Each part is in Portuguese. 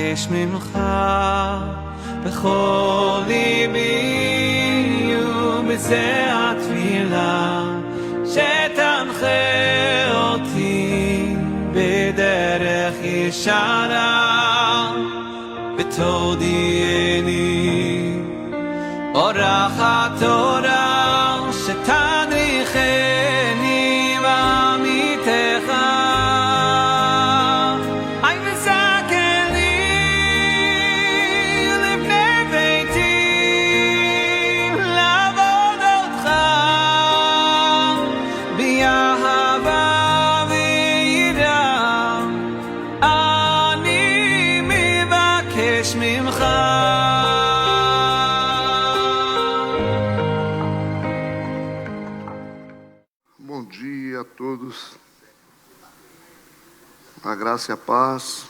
מבקש ממך בכל ליבי ובזה התפילה שתנחה אותי בדרך ישרה ותודיעני אורח התורה שתדריכני בעמיתך A todos, a graça e a paz.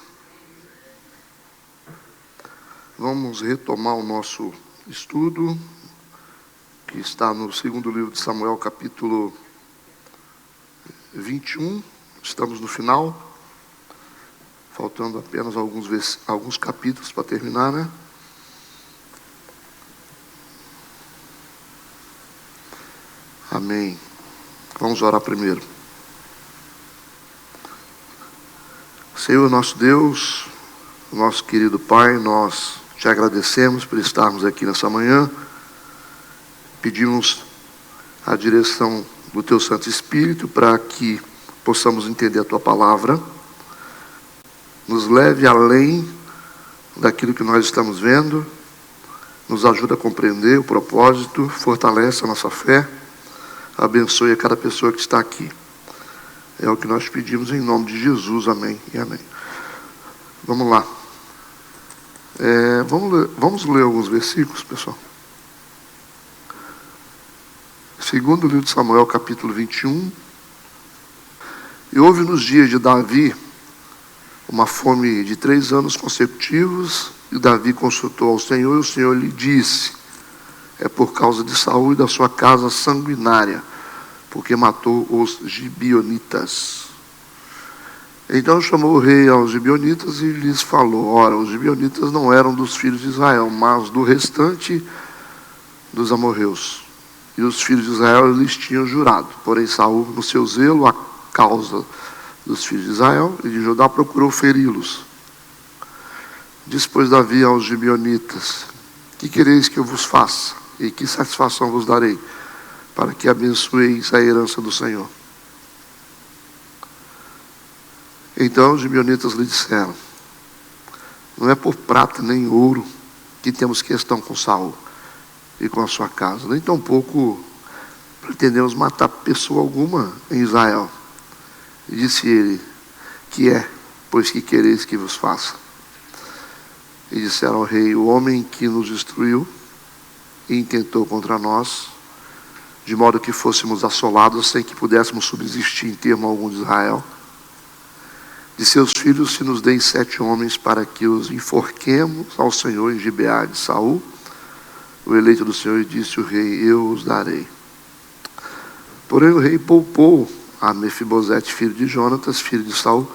Vamos retomar o nosso estudo, que está no segundo livro de Samuel, capítulo 21. Estamos no final, faltando apenas alguns capítulos para terminar, né? Amém. Vamos orar primeiro. Senhor nosso Deus, nosso querido Pai, nós te agradecemos por estarmos aqui nessa manhã. Pedimos a direção do Teu Santo Espírito para que possamos entender a Tua palavra. Nos leve além daquilo que nós estamos vendo. Nos ajuda a compreender o propósito, fortalece a nossa fé. Abençoe a cada pessoa que está aqui. É o que nós pedimos em nome de Jesus. Amém e amém. Vamos lá. Vamos ler alguns versículos, pessoal. Segundo livro de Samuel, capítulo 21. E houve nos dias de Davi uma fome de 3 anos consecutivos. E Davi consultou ao Senhor, e o Senhor lhe disse: é por causa de Saul e da sua casa sanguinária, porque matou os gibeonitas. Então chamou o rei aos gibeonitas e lhes falou: ora, os gibeonitas não eram dos filhos de Israel, mas do restante dos amorreus. E os filhos de Israel lhes tinham jurado. Porém Saul, no seu zelo, a causa dos filhos de Israel e de Judá, procurou feri-los. Disse, pois, Davi aos gibeonitas: que quereis que eu vos faça? E que satisfação vos darei, para que abençoeis a herança do Senhor? Então os gibeonitas lhe disseram: não é por prata nem ouro que temos questão com Saul e com a sua casa, nem tampouco pretendemos matar pessoa alguma em Israel. E disse ele: que é, pois, que quereis que vos faça? E disseram ao rei: o homem que nos destruiu e intentou contra nós, de modo que fôssemos assolados sem que pudéssemos subsistir em termo algum de Israel. De seus filhos se nos deem 7 homens para que os enforquemos ao Senhor em Gibeá de Saul, o eleito do Senhor. E disse o rei: eu os darei. Porém o rei poupou a Mefibosete, filho de Jonatas, filho de Saul,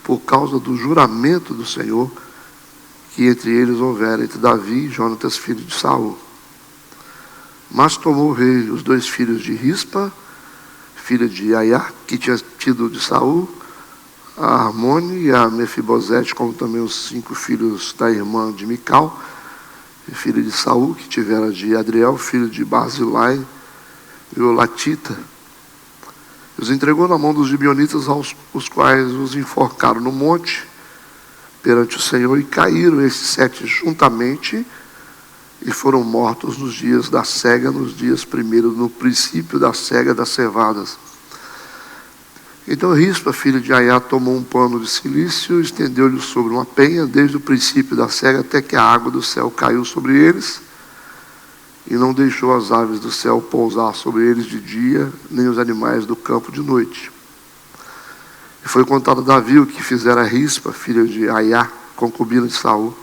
por causa do juramento do Senhor que entre eles houvera entre Davi e Jonatas, filho de Saul. Mas tomou o rei os 2 filhos de Rispa, filha de Aiá, que tinha tido de Saul, a Armone e a Mefibosete, como também os 5 filhos da irmã de Mical, filha de Saul, que tivera de Adriel, filho de Barzilai, e o Latita. Os entregou na mão dos gibeonitas, os quais os enforcaram no monte perante o Senhor, e caíram esses 7 juntamente, e foram mortos nos dias da cega, nos dias primeiros, no princípio da cega das cevadas. Então Rispa, filha de Aiá, tomou um pano de cilício, estendeu-lhe sobre uma penha, desde o princípio da cega até que a água do céu caiu sobre eles, e não deixou as aves do céu pousar sobre eles de dia, nem os animais do campo de noite. E foi contado a Davi o que fizera Rispa, filha de Aiá, concubina de Saul.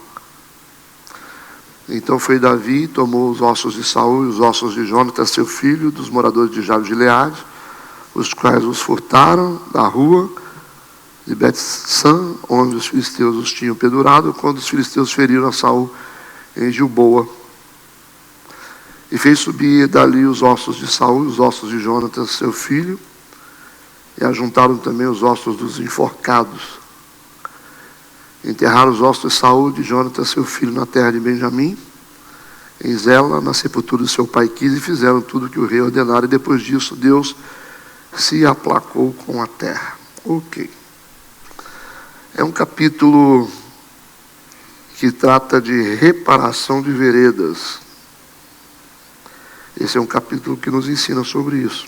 Então foi Davi, tomou os ossos de Saul e os ossos de Jonatas, seu filho, dos moradores de Jabes de Gileade, os quais os furtaram da rua de Bet-san, onde os filisteus os tinham pendurado, quando os filisteus feriram a Saul em Gilboa. E fez subir dali os ossos de Saul, os ossos de Jonatas, seu filho, e ajuntaram também os ossos dos enforcados. Enterraram os ossos de Saul e de Jonatas, seu filho, na terra de Benjamim, em Zela, na sepultura de seu pai Quis, e fizeram tudo o que o rei ordenara, e depois disso Deus se aplacou com a terra. Ok. É um capítulo que trata de reparação de veredas. Esse é um capítulo que nos ensina sobre isso.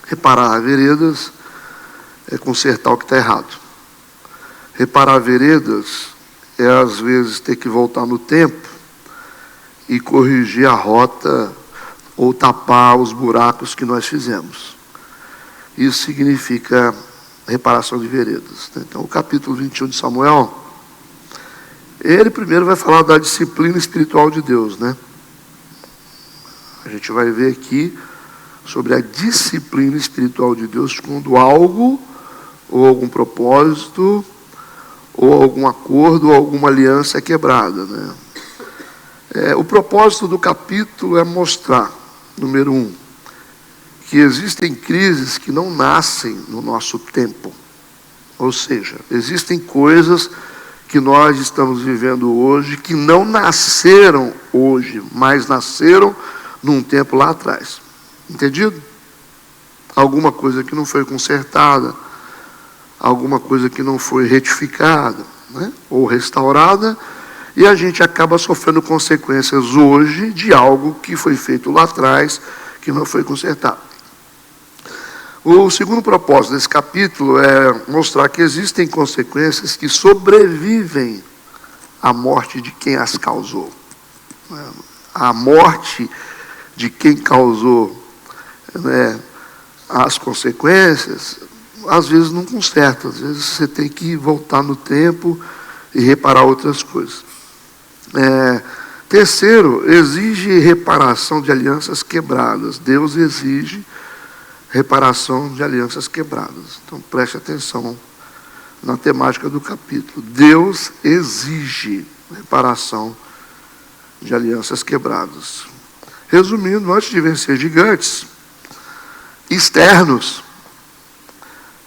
Reparar veredas é consertar o que está errado. Reparar veredas é, às vezes, ter que voltar no tempo e corrigir a rota ou tapar os buracos que nós fizemos. Isso significa reparação de veredas. Então, o capítulo 21 de Samuel, ele primeiro vai falar da disciplina espiritual de Deus, né? A gente vai ver aqui sobre a disciplina espiritual de Deus quando algo, ou algum propósito, ou algum acordo, ou alguma aliança é quebrada, né? O propósito do capítulo é mostrar, número 1, que existem crises que não nascem no nosso tempo. Ou seja, existem coisas que nós estamos vivendo hoje que não nasceram hoje, mas nasceram num tempo lá atrás. Entendido? Alguma coisa que não foi consertada, alguma coisa que não foi retificada, né? Ou restaurada, e a gente acaba sofrendo consequências hoje de algo que foi feito lá atrás, que não foi consertado. O segundo propósito desse capítulo é mostrar que existem consequências que sobrevivem à morte de quem as causou. A morte de quem causou, né, as consequências, às vezes não conserta, às vezes você tem que voltar no tempo e reparar outras coisas. Terceiro, exige reparação de alianças quebradas. Deus exige reparação de alianças quebradas. Então preste atenção na temática do capítulo. Deus exige reparação de alianças quebradas. Resumindo, antes de vencer gigantes externos,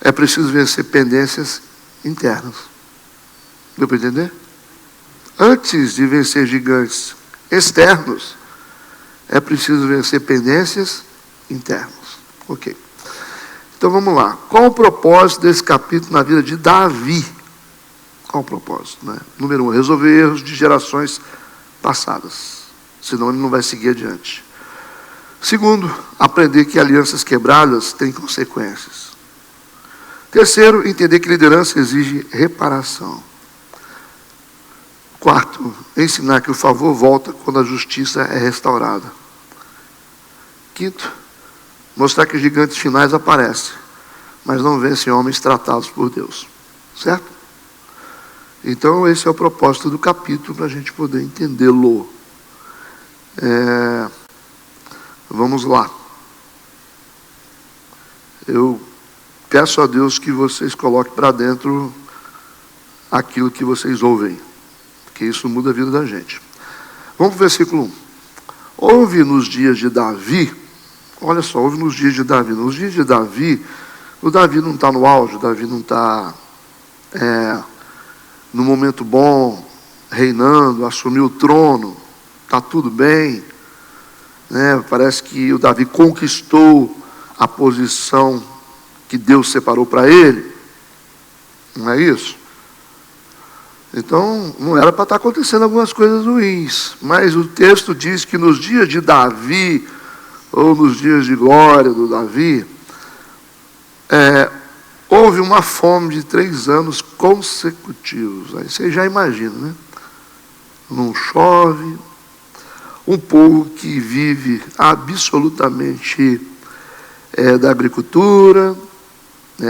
é preciso vencer pendências internas. Deu para entender? Antes de vencer gigantes externos, é preciso vencer pendências internas. Ok. Então vamos lá. Qual o propósito desse capítulo na vida de Davi? Qual o propósito, né? Número 1, resolver erros de gerações passadas. Senão ele não vai seguir adiante. Segundo, aprender que alianças quebradas têm consequências. Terceiro, entender que liderança exige reparação. Quarto, ensinar que o favor volta quando a justiça é restaurada. Quinto, mostrar que gigantes finais aparecem, mas não vencem homens tratados por Deus. Certo? Então esse é o propósito do capítulo, para a gente poder entendê-lo. Vamos lá. Eu peço a Deus que vocês coloquem para dentro aquilo que vocês ouvem, porque isso muda a vida da gente. Vamos para o versículo 1. Houve nos dias de Davi, olha só, houve nos dias de Davi. Nos dias de Davi, o Davi não está no auge, o Davi não está no momento bom, reinando, assumiu o trono, está tudo bem, né? Parece que o Davi conquistou a posição que Deus separou para ele, não é isso? Então, não era para estar acontecendo algumas coisas ruins, mas o texto diz que nos dias de Davi, ou nos dias de glória do Davi, houve uma fome de 3 anos consecutivos. Aí você já imagina, né? Não chove, um povo que vive absolutamente da agricultura,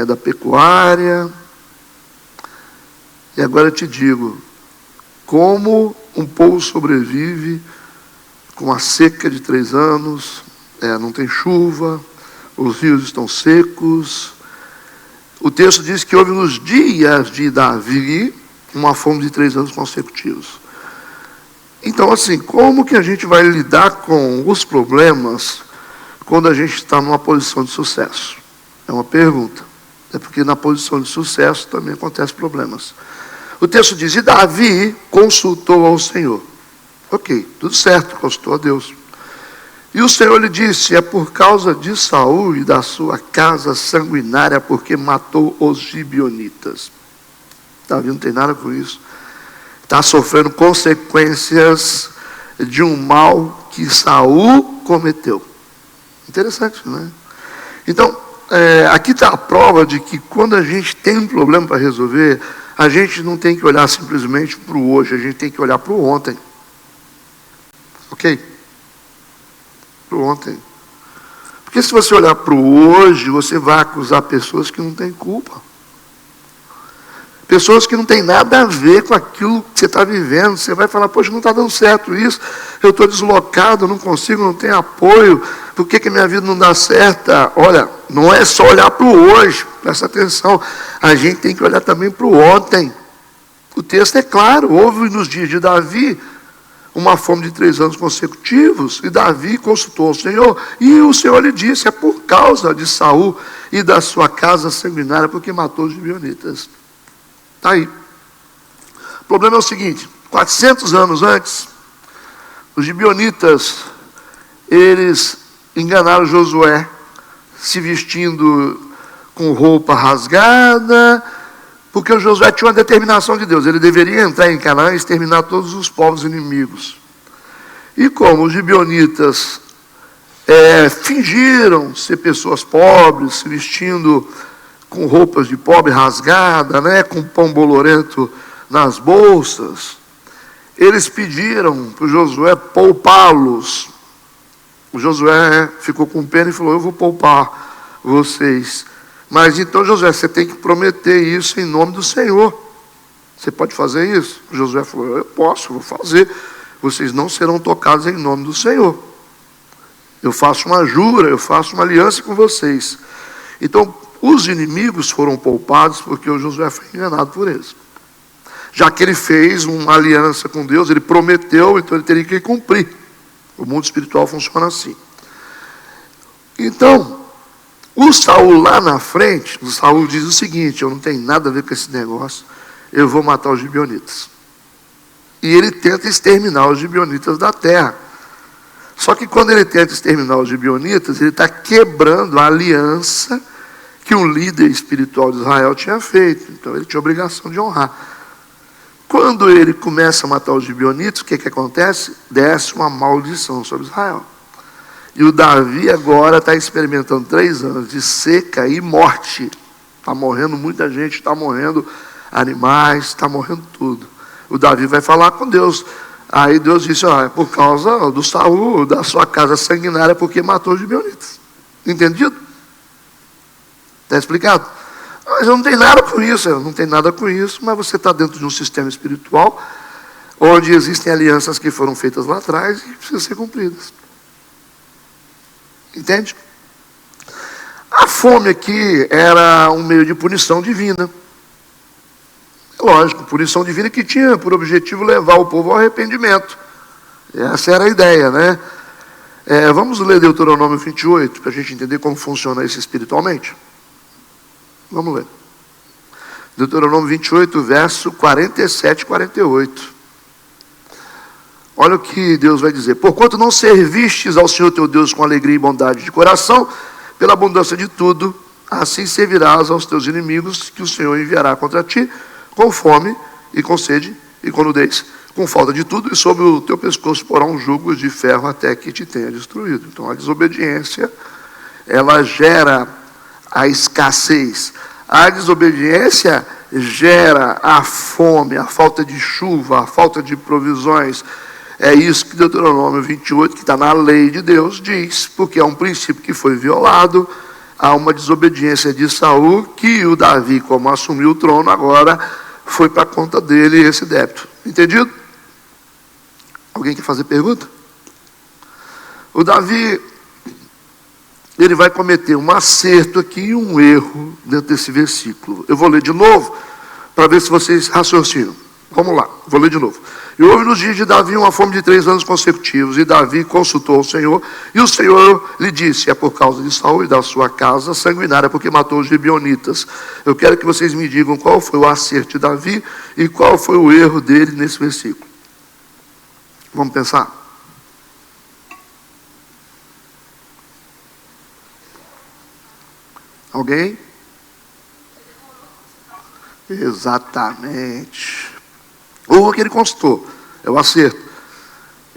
da pecuária. E agora eu te digo, como um povo sobrevive com a seca de 3 anos, não tem chuva, os rios estão secos, O texto diz que houve nos dias de Davi uma fome de 3 anos consecutivos. Então, assim, como que a gente vai lidar com os problemas quando a gente está numa posição de sucesso? É uma pergunta. É porque na posição de sucesso também acontecem problemas. O texto diz, e Davi consultou ao Senhor. Ok, tudo certo, consultou a Deus. E o Senhor lhe disse, é por causa de Saul e da sua casa sanguinária, porque matou os gibeonitas. Davi não tem nada com isso. Está sofrendo consequências de um mal que Saul cometeu. Interessante, né? Então, aqui está a prova de que quando a gente tem um problema para resolver, a gente não tem que olhar simplesmente para o hoje, a gente tem que olhar para o ontem. Ok? Para o ontem. Porque se você olhar para o hoje, você vai acusar pessoas que não têm culpa. Pessoas que não têm nada a ver com aquilo que você está vivendo. Você vai falar, poxa, não está dando certo isso, eu estou deslocado, não consigo, não tenho apoio, por que minha vida não dá certa? Olha, não é só olhar para o hoje, presta atenção, a gente tem que olhar também para o ontem. O texto é claro, houve nos dias de Davi uma fome de 3 anos consecutivos, e Davi consultou o Senhor, e o Senhor lhe disse, é por causa de Saul e da sua casa sanguinária, porque matou os gibeonitas. Está aí. O problema é o seguinte, 400 anos antes, os gibeonitas, eles enganaram Josué, se vestindo com roupa rasgada, porque o Josué tinha uma determinação de Deus, ele deveria entrar em Canaã e exterminar todos os povos inimigos. E como os gibeonitas fingiram ser pessoas pobres, se vestindo com roupas de pobre rasgada, né, com pão bolorento nas bolsas, eles pediram para o Josué poupá-los. O Josué ficou com pena e falou, eu vou poupar vocês. Mas então, Josué, você tem que prometer isso em nome do Senhor. Você pode fazer isso? O Josué falou, eu posso, vou fazer. Vocês não serão tocados em nome do Senhor. Eu faço uma jura, eu faço uma aliança com vocês. Então, os inimigos foram poupados porque o Josué foi enganado por eles. Já que ele fez uma aliança com Deus, ele prometeu, então ele teria que cumprir. O mundo espiritual funciona assim. Então, o Saul lá na frente, o Saul diz o seguinte, eu não tenho nada a ver com esse negócio, eu vou matar os gibeonitas. E ele tenta exterminar os gibeonitas da terra. Só que quando ele tenta exterminar os gibeonitas, ele está quebrando a aliança que um líder espiritual de Israel tinha feito. Então ele tinha a obrigação de honrar. Quando ele começa a matar os gibeonitas, o que acontece? Desce uma maldição sobre Israel. E o Davi agora está experimentando 3 anos de seca e morte. Está morrendo muita gente, está morrendo animais, está morrendo tudo. O Davi vai falar com Deus. Aí Deus disse, é por causa do Saul, da sua casa sanguinária, porque matou os gibeonitas. Entendido? Está explicado? Mas eu não tenho nada com isso, eu não tenho nada com isso, mas você está dentro de um sistema espiritual, onde existem alianças que foram feitas lá atrás e precisam ser cumpridas. Entende? A fome aqui era um meio de punição divina. Lógico, punição divina que tinha por objetivo levar o povo ao arrependimento. Essa era a ideia, né? Vamos ler Deuteronômio 28, para a gente entender como funciona isso espiritualmente. Vamos ler. Deuteronômio 28, verso 47 e 48. Olha o que Deus vai dizer. Porquanto não servistes ao Senhor teu Deus com alegria e bondade de coração, pela abundância de tudo, assim servirás aos teus inimigos que o Senhor enviará contra ti, com fome e com sede e com nudez, com falta de tudo, e sobre o teu pescoço porá um jugo de ferro até que te tenha destruído. Então a desobediência, ela gera a escassez. A desobediência gera a fome, a falta de chuva, a falta de provisões. É isso que Deuteronômio 28, que está na lei de Deus, diz, porque é um princípio que foi violado. Há uma desobediência de Saul, que o Davi, como assumiu o trono, agora foi para a conta dele esse débito. Entendido? Alguém quer fazer pergunta? O Davi, ele vai cometer um acerto aqui e um erro dentro desse versículo. Eu vou ler de novo, para ver se vocês raciocinam. Vamos lá, vou ler de novo. E houve nos dias de Davi uma fome de 3 anos consecutivos, e Davi consultou o Senhor, e o Senhor lhe disse: é por causa de Saul e da sua casa sanguinária, porque matou os gibeonitas. Eu quero que vocês me digam qual foi o acerto de Davi e qual foi o erro dele nesse versículo. Vamos pensar? Alguém? Exatamente. Ou que ele consultou, é o acerto.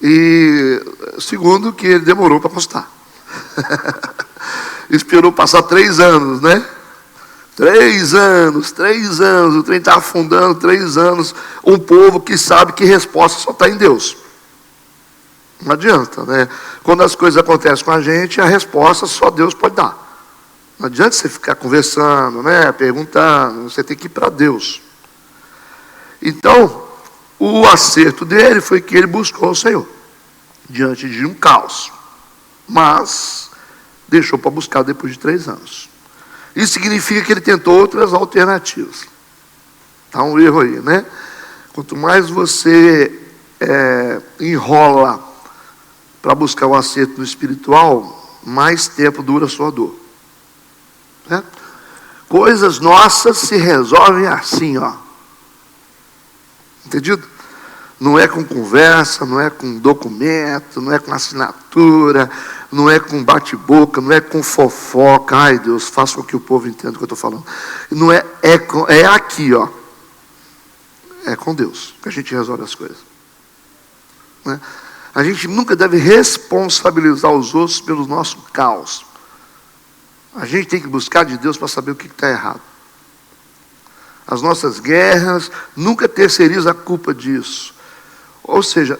E segundo, que ele demorou para consultar. Esperou passar 3 anos, né? 3 anos, o trem está afundando, 3 anos. Um povo que sabe que resposta só está em Deus. Não adianta, né? Quando as coisas acontecem com a gente, a resposta só Deus pode dar. Não adianta você ficar conversando, né? Perguntando, você tem que ir para Deus. Então, o acerto dele foi que ele buscou o Senhor, diante de um caos. Mas, deixou para buscar depois de 3 anos. Isso significa que ele tentou outras alternativas. Está um erro aí, né? Quanto mais você enrola para buscar o acerto no espiritual, mais tempo dura a sua dor. Né? Coisas nossas se resolvem assim, ó. Entendido? Não é com conversa, não é com documento, não é com assinatura, não é com bate-boca, não é com fofoca. Ai, Deus, faça com que o povo entenda o que eu estou falando. Não é aqui, ó. É com Deus que a gente resolve as coisas. Né? A gente nunca deve responsabilizar os outros pelo nosso caos. A gente tem que buscar de Deus para saber o que está errado. As nossas guerras, nunca terceiriza a culpa disso. Ou seja,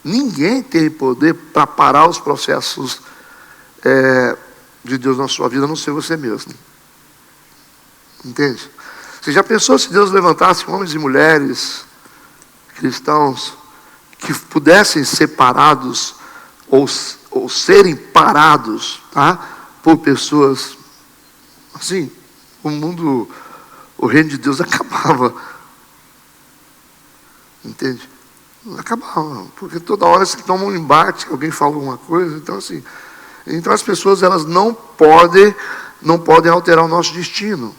ninguém tem poder para parar os processos de Deus na sua vida, a não ser você mesmo. Entende? Você já pensou se Deus levantasse homens e mulheres cristãos que pudessem ser parados ou serem parados, tá, por pessoas assim? O reino de Deus acabava. Entende? Acabava, porque toda hora você toma um embate, alguém fala alguma coisa, então assim. Então as pessoas, elas não podem alterar o nosso destino.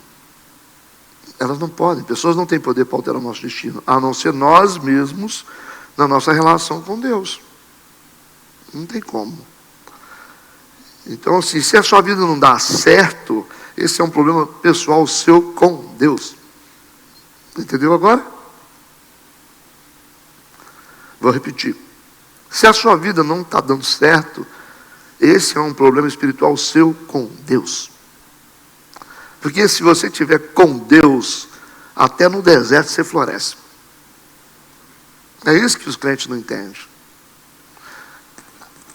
Elas não podem, pessoas não têm poder para alterar o nosso destino, a não ser nós mesmos, na nossa relação com Deus. Não tem como. Então assim, se a sua vida não dá certo, esse é um problema pessoal seu com Deus. Entendeu agora? Vou repetir. Se a sua vida não está dando certo, esse é um problema espiritual seu com Deus. Porque se você estiver com Deus, até no deserto você floresce. É isso que os crentes não entendem.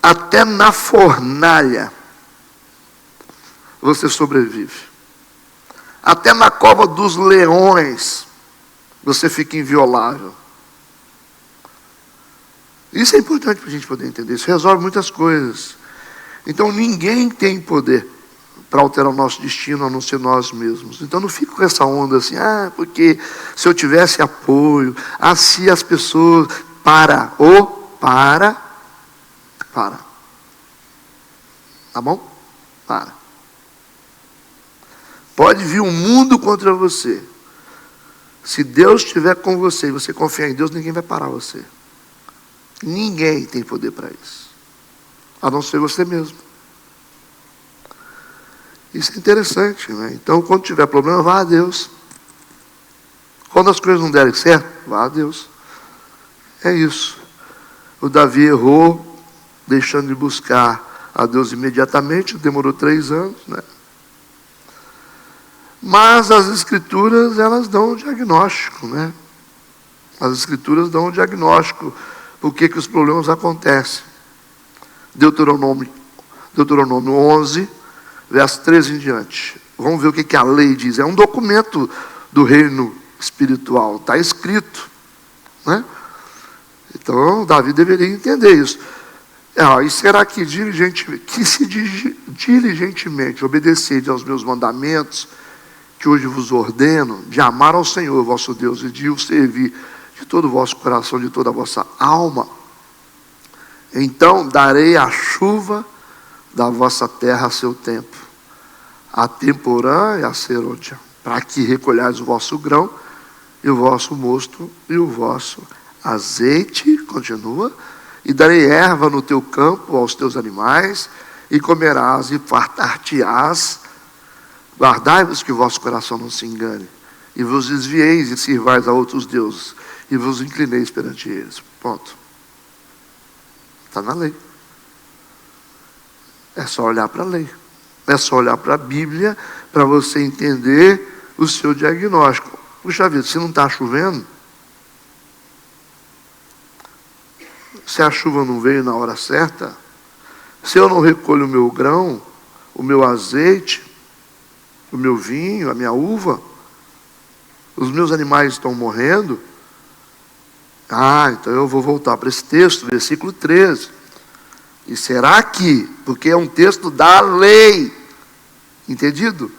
Até na fornalha você sobrevive. Até na cova dos leões você fica inviolável. Isso é importante para a gente poder entender. Isso resolve muitas coisas. Então ninguém tem poder para alterar o nosso destino, a não ser nós mesmos. Então não fica com essa onda assim, porque se eu tivesse apoio, se as pessoas... Para. Tá bom? Para. Pode vir um mundo contra você. Se Deus estiver com você e você confiar em Deus, ninguém vai parar você. Ninguém tem poder para isso, a não ser você mesmo. Isso é interessante, né? Então, quando tiver problema, vá a Deus. Quando as coisas não derem certo, vá a Deus. É isso. O Davi errou, deixando de buscar a Deus imediatamente, demorou 3 anos, né? Mas as Escrituras, elas dão um diagnóstico, né? As Escrituras dão um diagnóstico. Por que os problemas acontecem? Deuteronômio 11, verso 13 em diante. Vamos ver o que a lei diz. É um documento do reino espiritual. Está escrito, né? Então, Davi deveria entender isso. E será que diligentemente obedeceis aos meus mandamentos, que hoje vos ordeno, de amar ao Senhor vosso Deus e de o servir de todo o vosso coração, de toda a vossa alma, então darei a chuva da vossa terra a seu tempo, a temporã e a serôdia, para que recolhais o vosso grão, e o vosso mosto, e o vosso azeite, continua, e darei erva no teu campo aos teus animais, e comerás e fartar-te-ás. Guardai-vos que o vosso coração não se engane, e vos desvieis e sirvais a outros deuses, e vos inclineis perante eles. Ponto. Está na lei. É só olhar para a lei. É só olhar para a Bíblia para você entender o seu diagnóstico. Puxa vida, se não está chovendo, se a chuva não veio na hora certa, se eu não recolho o meu grão, o meu azeite, o meu vinho, a minha uva, os meus animais estão morrendo, então eu vou voltar para esse texto, versículo 13. E será que, porque é um texto da lei, entendido?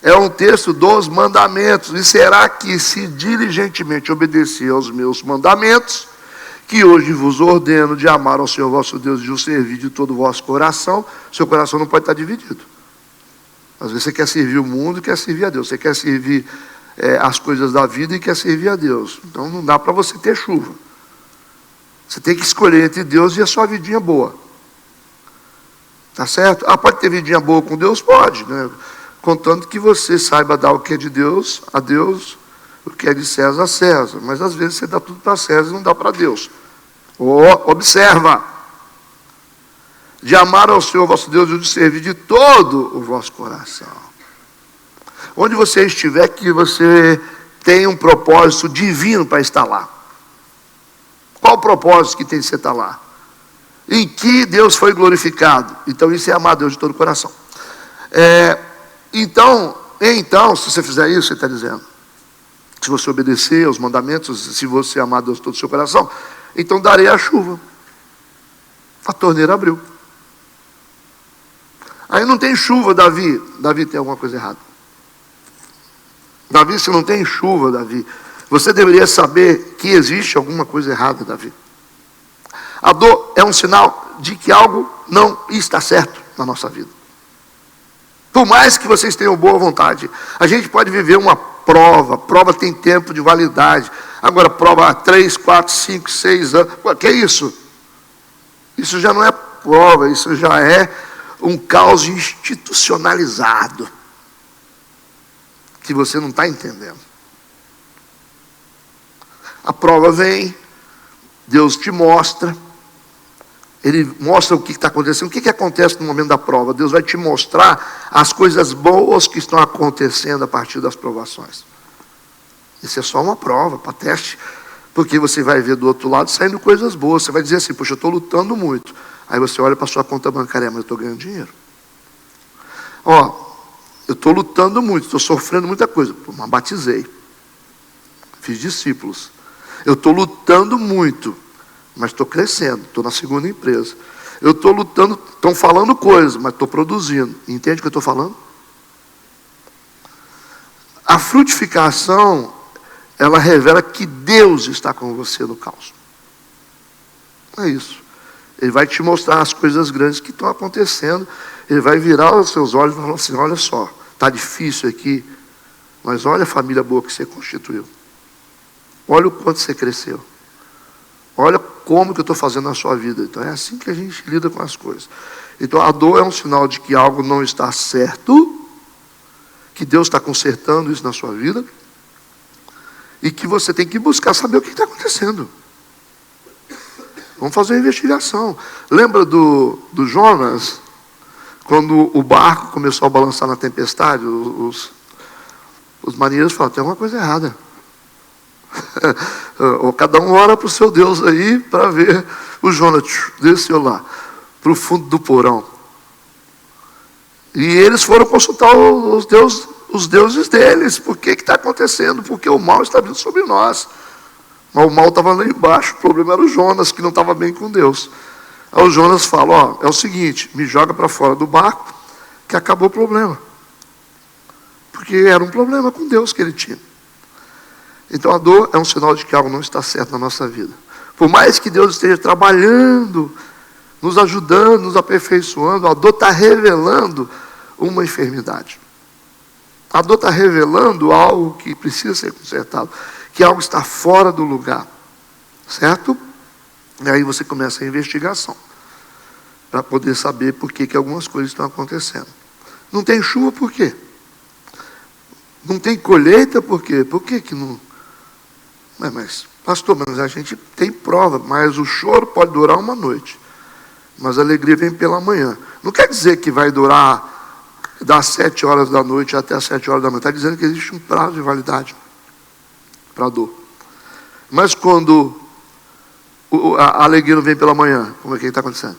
É um texto dos mandamentos. E será que, se diligentemente obedecer aos meus mandamentos, que hoje vos ordeno de amar ao Senhor vosso Deus e de o servir de todo o vosso coração, seu coração não pode estar dividido. Às vezes você quer servir o mundo e quer servir a Deus. Você quer servir as coisas da vida e quer servir a Deus. Então não dá para você ter chuva. Você tem que escolher entre Deus e a sua vidinha boa. Tá certo? Pode ter vidinha boa com Deus? Pode, né? Contanto que você saiba dar o que é de Deus a Deus, o que é de César a César. Mas às vezes você dá tudo para César e não dá para Deus. Observa. De amar ao Senhor vosso Deus e de servir de todo o vosso coração. Onde você estiver, que você tem um propósito divino para estar lá. Qual o propósito que tem de você estar lá? Em que Deus foi glorificado. Então isso é amar a Deus de todo o coração. Então, se você fizer isso, você está dizendo, se você obedecer aos mandamentos, se você amar a Deus de todo o seu coração, então darei a chuva. A torneira abriu. Aí não tem chuva, Davi. Davi, tem alguma coisa errada. Davi, se não tem chuva, Davi, você deveria saber que existe alguma coisa errada, Davi. A dor é um sinal de que algo não está certo na nossa vida. Por mais que vocês tenham boa vontade, a gente pode viver uma prova. Prova tem tempo de validade. Agora, prova há 3, 4, 5, 6 anos. O que é isso? Isso já não é prova, isso já é um caos institucionalizado. Que você não está entendendo. A prova vem, Deus te mostra, Ele mostra o que está acontecendo. O que acontece no momento da prova? Deus vai te mostrar as coisas boas que estão acontecendo a partir das provações. Isso é só uma prova, para teste, porque você vai ver do outro lado saindo coisas boas. Você vai dizer assim, poxa, eu estou lutando muito. Aí você olha para a sua conta bancária, mas eu estou ganhando dinheiro. Eu estou lutando muito, estou sofrendo muita coisa. Mas batizei. Fiz discípulos. Eu estou lutando muito, mas estou crescendo. Estou na segunda empresa. Eu estou lutando, estão falando coisas, mas estou produzindo. Entende o que eu estou falando? A frutificação, ela revela que Deus está com você no caos. É isso. Ele vai te mostrar as coisas grandes que estão acontecendo. Ele vai virar os seus olhos e falar assim, olha só, está difícil aqui, mas olha a família boa que você constituiu. Olha o quanto você cresceu. Olha como que eu estou fazendo na sua vida. Então é assim que a gente lida com as coisas. Então a dor é um sinal de que algo não está certo, que Deus está consertando isso na sua vida, e que você tem que buscar saber o que está acontecendo. Vamos fazer uma investigação. Lembra do Jonas? Quando o barco começou a balançar na tempestade, os marinheiros falaram, tem alguma coisa errada. Cada um ora para o seu Deus aí, para ver. O Jonas desceu lá, para o fundo do porão. E eles foram consultar os deuses deles. Por que está acontecendo? Porque o mal está vindo sobre nós. Mas o mal estava lá embaixo. O problema era o Jonas, que não estava bem com Deus. Aí o Jonas fala, ó, é o seguinte, me joga para fora do barco, que acabou o problema. Porque era um problema com Deus que ele tinha. Então a dor é um sinal de que algo não está certo na nossa vida. Por mais que Deus esteja trabalhando, nos ajudando, nos aperfeiçoando, a dor está revelando uma enfermidade. A dor está revelando algo que precisa ser consertado, que algo está fora do lugar. Certo? E aí você começa a investigação, para poder saber por que algumas coisas estão acontecendo. Não tem chuva, por quê? Não tem colheita, por quê? Por que não... Mas, pastor, mas a gente tem prova, mas o choro pode durar uma noite, mas a alegria vem pela manhã. Não quer dizer que vai durar das 7 horas da noite até as 7 horas da manhã. Está dizendo que existe um prazo de validade para a dor. Mas quando a alegria não vem pela manhã, como é que está acontecendo?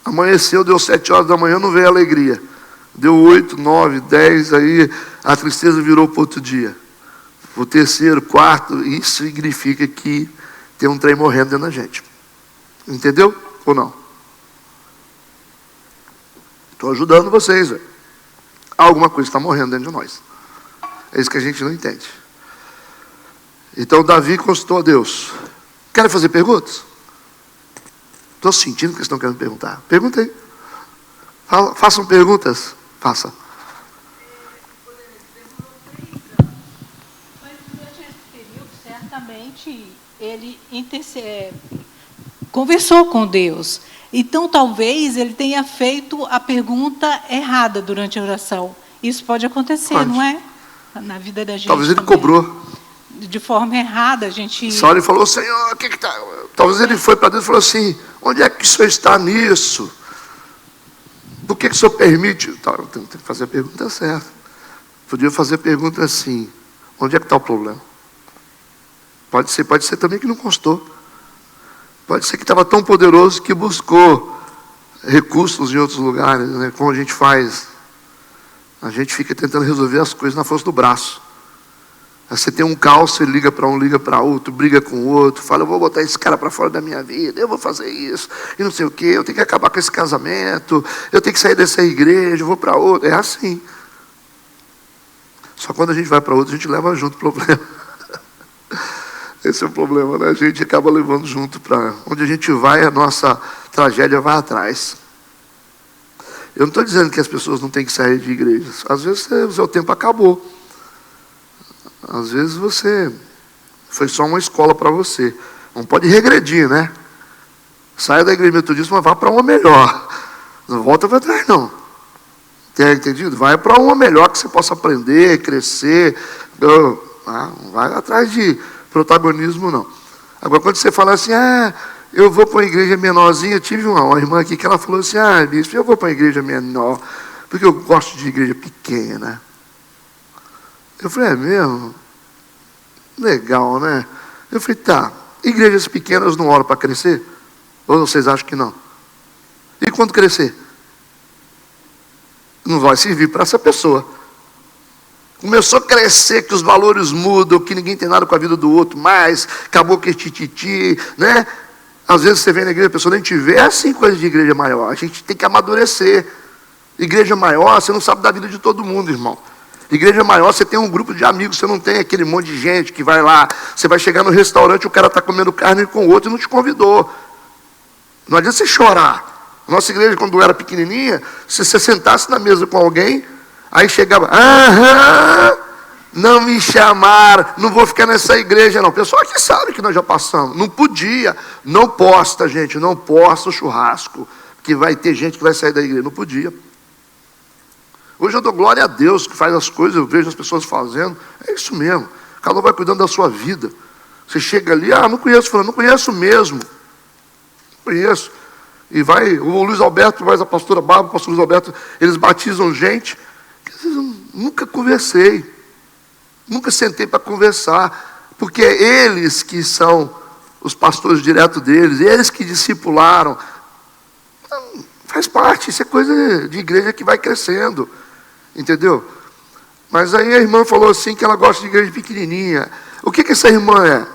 Amanheceu, deu 7 horas da manhã, não veio a alegria. Deu 8, 9, 10, aí a tristeza virou para outro dia. O terceiro, quarto, isso significa que tem um trem morrendo dentro da gente. Entendeu? Ou não? Estou ajudando vocês. Véio. Alguma coisa está morrendo dentro de nós. É isso que a gente não entende. Então Davi consultou a Deus. Querem fazer perguntas? Estou sentindo que eles estão querendo perguntar. Perguntem. Façam perguntas. Faça. Mas durante esse período, certamente, ele conversou com Deus. Então, talvez ele tenha feito a pergunta errada durante a oração. Isso pode acontecer, pode. Não é? Na vida da gente. Talvez ele também. cobrou. De forma errada, a gente... Só ele falou, Senhor, o que está... Talvez ele foi para Deus e falou assim, onde é que o Senhor está nisso? Por que o Senhor permite? Eu tenho que fazer a pergunta certa. Podia fazer a pergunta assim, onde é que está o problema? Pode ser também que não constou. Pode ser que estava tão poderoso que buscou recursos em outros lugares, né? Como a gente faz. A gente fica tentando resolver as coisas na força do braço. Aí você tem um caos, você liga para um, liga para outro, briga com o outro, fala, eu vou botar esse cara para fora da minha vida, eu vou fazer isso, e não sei o quê, eu tenho que acabar com esse casamento, eu tenho que sair dessa igreja, eu vou para outra. É assim. Só quando a gente vai para outra, a gente leva junto o problema. Esse é o problema, né? A gente acaba levando junto para onde a gente vai, a nossa tragédia vai atrás. Eu não estou dizendo que as pessoas não têm que sair de igrejas. Às vezes o seu tempo acabou. Às vezes foi só uma escola para você. Não pode regredir, né? Saia da igreja metodista, mas vá para uma melhor. Não volta para trás, não. Tem entendido? Vai para uma melhor que você possa aprender, crescer. Não vai atrás de protagonismo, não. Agora, quando você fala assim, eu vou para uma igreja menorzinha, eu tive uma irmã aqui que ela falou assim, bispo, eu vou para uma igreja menor, porque eu gosto de igreja pequena. Eu falei, é mesmo? Legal, né? Eu falei, tá, igrejas pequenas não oram para crescer? Ou vocês acham que não? E quando crescer? Não vai servir para essa pessoa. Começou a crescer, que os valores mudam, que ninguém tem nada com a vida do outro mais, acabou que tititi, né? Às vezes você vem na igreja, a pessoa nem te vê, é assim coisa de igreja maior. A gente tem que amadurecer. Igreja maior, você não sabe da vida de todo mundo, irmão. Igreja maior, você tem um grupo de amigos, você não tem aquele monte de gente que vai lá, você vai chegar no restaurante, o cara está comendo carne com o outro e não te convidou. Não adianta você chorar. Nossa igreja, quando era pequenininha, se você sentasse na mesa com alguém, aí chegava, não me chamaram, não vou ficar nessa igreja não. O pessoal aqui sabe que nós já passamos. Não podia, não posta, gente, não posta o churrasco, que vai ter gente que vai sair da igreja. Não podia. Hoje eu dou glória a Deus que faz as coisas, eu vejo as pessoas fazendo. É isso mesmo. Cada um vai cuidando da sua vida. Você chega ali, não conheço fulano, não conheço mesmo. Não conheço. E vai, o Luiz Alberto, mais a pastora Bárbara, o pastor Luiz Alberto, eles batizam gente. Eu nunca conversei. Nunca sentei para conversar. Porque é eles que são os pastores direto deles, eles que discipularam. Então, faz parte, isso é coisa de igreja que vai crescendo. Entendeu? Mas aí a irmã falou assim que ela gosta de igreja pequenininha. O que essa irmã é?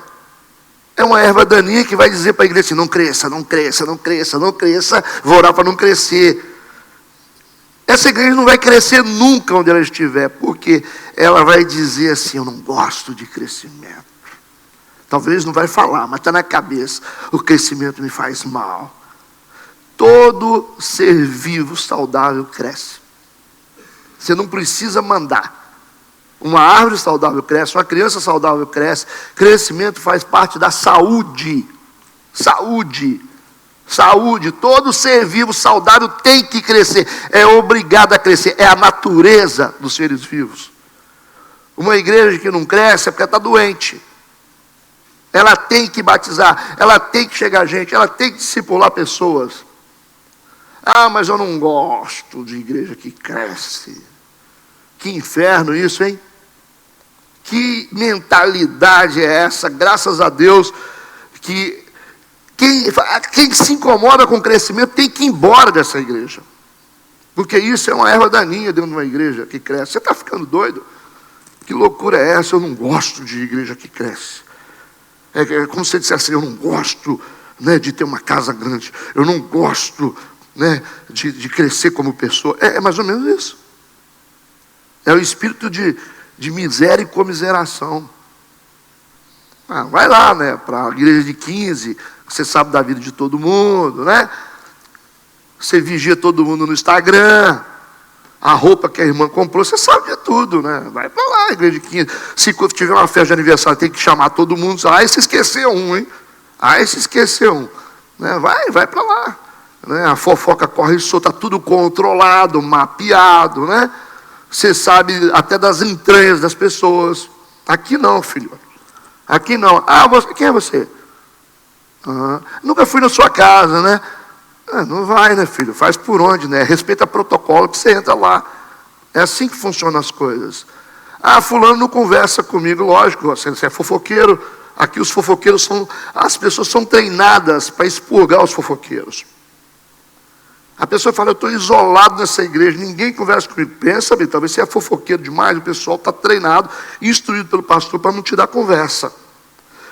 É uma erva daninha que vai dizer para a igreja assim, não cresça, não cresça, não cresça, não cresça, vou orar para não crescer. Essa igreja não vai crescer nunca onde ela estiver, porque ela vai dizer assim, eu não gosto de crescimento. Talvez não vai falar, mas está na cabeça, o crescimento me faz mal. Todo ser vivo saudável cresce. Você não precisa mandar. Uma árvore saudável cresce, uma criança saudável cresce. Crescimento faz parte da saúde. Saúde. Saúde. Todo ser vivo saudável tem que crescer. É obrigado a crescer. É a natureza dos seres vivos. Uma igreja que não cresce é porque está doente. Ela tem que batizar. Ela tem que chegar gente. Ela tem que discipular pessoas. Ah, mas eu não gosto de igreja que cresce. Que inferno isso, hein? Que mentalidade é essa? Graças a Deus que quem se incomoda com o crescimento tem que ir embora dessa igreja. Porque isso é uma erva daninha dentro de uma igreja que cresce. Você está ficando doido? Que loucura é essa? Eu não gosto de igreja que cresce. É como se você dissesse assim, eu não gosto, né, de ter uma casa grande. Eu não gosto, né, de crescer como pessoa. É mais ou menos isso. É o espírito de miséria e comiseração. Vai lá, né, para a igreja de 15, você sabe da vida de todo mundo, né? Você vigia todo mundo no Instagram, a roupa que a irmã comprou, você sabe de tudo, né? Vai para lá, igreja de 15. Se tiver uma festa de aniversário, tem que chamar todo mundo. Se esqueceu um, hein? Se esqueceu um. Né? Vai para lá. Né? A fofoca corre solta, tá tudo controlado, mapeado, né? Você sabe até das entranhas das pessoas. Aqui não, filho. Aqui não. Quem é você? Nunca fui na sua casa, né? Não vai, né, filho? Faz por onde, né? Respeita protocolo que você entra lá. É assim que funcionam as coisas. Fulano não conversa comigo, lógico. Você é fofoqueiro. Aqui os fofoqueiros as pessoas são treinadas para expurgar os fofoqueiros. A pessoa fala, eu estou isolado nessa igreja, ninguém conversa comigo. Pensa bem, talvez você é fofoqueiro demais, o pessoal está treinado, instruído pelo pastor para não te dar conversa.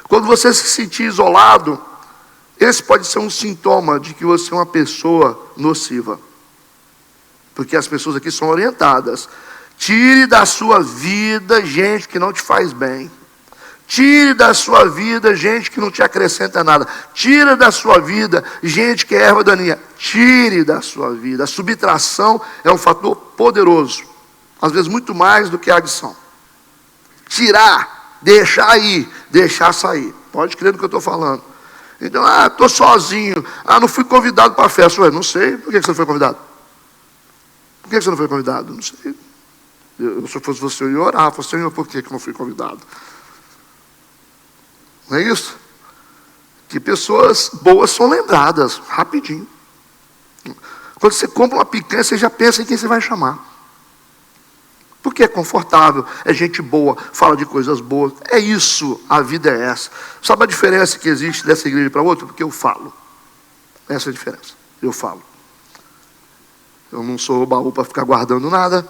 Quando você se sentir isolado, esse pode ser um sintoma de que você é uma pessoa nociva. Porque as pessoas aqui são orientadas. Tire da sua vida gente que não te faz bem. Tire da sua vida gente que não te acrescenta nada. Tire da sua vida gente que é erva daninha. Tire da sua vida. A subtração é um fator poderoso. Às vezes muito mais do que a adição. Tirar, deixar ir, deixar sair. Pode crer no que eu estou falando. Então, estou sozinho. Não fui convidado para a festa. Ué, não sei. Por que você não foi convidado? Por que você não foi convidado? Não sei. Se eu fosse você, eu ia orar. Senhor, por que eu não fui convidado? Não é isso? Que pessoas boas são lembradas rapidinho. Quando você compra uma picanha, você já pensa em quem você vai chamar. Porque é confortável, é gente boa, fala de coisas boas. É isso, a vida é essa. Sabe a diferença que existe dessa igreja para outra? Porque eu falo. Essa é a diferença. Eu falo. Eu não sou baú para ficar guardando nada.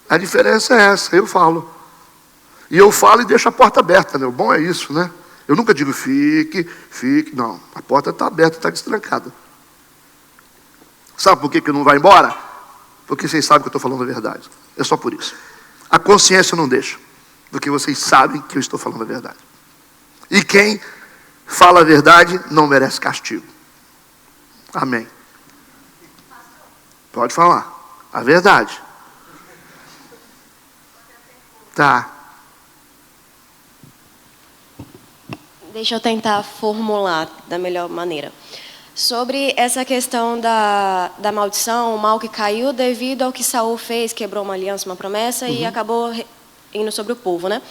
A diferença é essa, eu falo. E eu falo e deixo a porta aberta, né? O bom é isso, né? Eu nunca digo fique. Não, a porta está aberta, está destrancada. Sabe por que não vai embora? Porque vocês sabem que eu estou falando a verdade. É só por isso. A consciência não deixa. Porque vocês sabem que eu estou falando a verdade. E quem fala a verdade não merece castigo. Amém. Pode falar. A verdade. Tá. Deixa eu tentar formular da melhor maneira. Sobre essa questão da maldição, o mal que caiu devido ao que Saul fez, quebrou uma aliança, uma promessa, e acabou indo sobre o povo, né?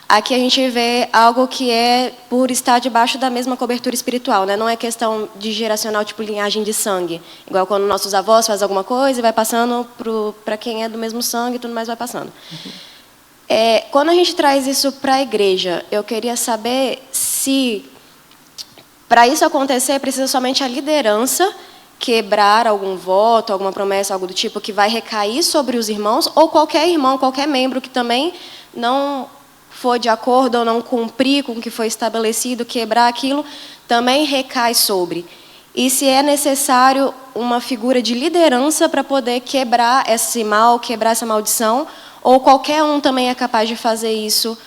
Aqui a gente vê algo que é por estar debaixo da mesma cobertura espiritual, né? Não é questão de geracional, tipo linhagem de sangue. Igual quando nossos avós fazem alguma coisa e vai passando para quem é do mesmo sangue e tudo mais vai passando. Quando a gente traz isso para a igreja, eu queria saber se, para isso acontecer, precisa somente a liderança quebrar algum voto, alguma promessa, algo do tipo, que vai recair sobre os irmãos, ou qualquer irmão, qualquer membro que também não for de acordo ou não cumprir com o que foi estabelecido, quebrar aquilo, também recai sobre. E se é necessário uma figura de liderança para poder quebrar esse mal, quebrar essa maldição, ou qualquer um também é capaz de fazer isso,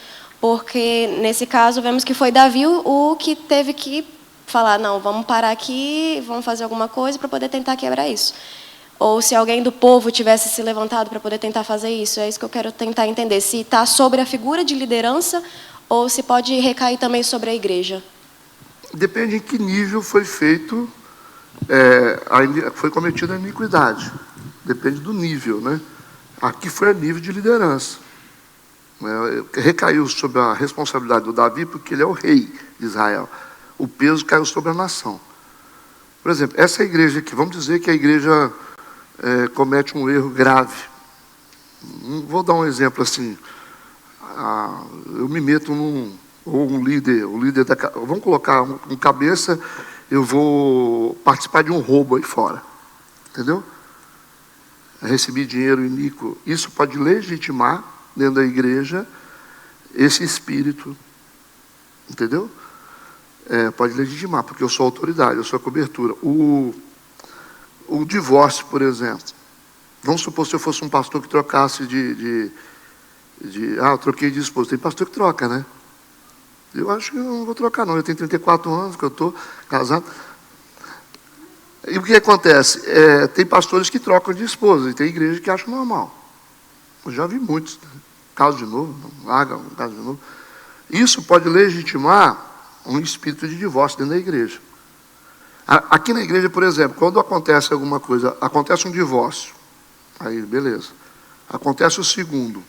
porque nesse caso vemos que foi Davi o que teve que falar, não, vamos parar aqui, vamos fazer alguma coisa para poder tentar quebrar isso. Ou se alguém do povo tivesse se levantado para poder tentar fazer isso, é isso que eu quero tentar entender, se está sobre a figura de liderança ou se pode recair também sobre a igreja. Depende em que nível foi feito, foi cometida a iniquidade. Depende do nível, né? Aqui foi a nível de liderança. Recaiu sobre a responsabilidade do Davi, porque ele é o rei de Israel. O peso caiu sobre a nação. Por exemplo, essa igreja aqui, vamos dizer que a igreja comete um erro grave. Vou dar um exemplo assim. Eu me meto ou um líder, vamos colocar um cabeça, eu vou participar de um roubo aí fora. Entendeu? Recebi dinheiro iníquo. Isso pode legitimar dentro da igreja esse espírito. Entendeu? Pode legitimar, porque eu sou autoridade, eu sou a cobertura. O divórcio, por exemplo. Vamos supor se eu fosse um pastor que trocasse eu troquei de esposa. Tem pastor que troca, né? Eu acho que eu não vou trocar, não. Eu tenho 34 anos que eu estou casado. E o que acontece? Tem pastores que trocam de esposa, e tem igreja que acham normal. Eu já vi muitos. Né? Caso de novo, larga um caso de novo. Isso pode legitimar um espírito de divórcio dentro da igreja. Aqui na igreja, por exemplo, quando acontece alguma coisa, acontece um divórcio, aí beleza. Acontece o segundo,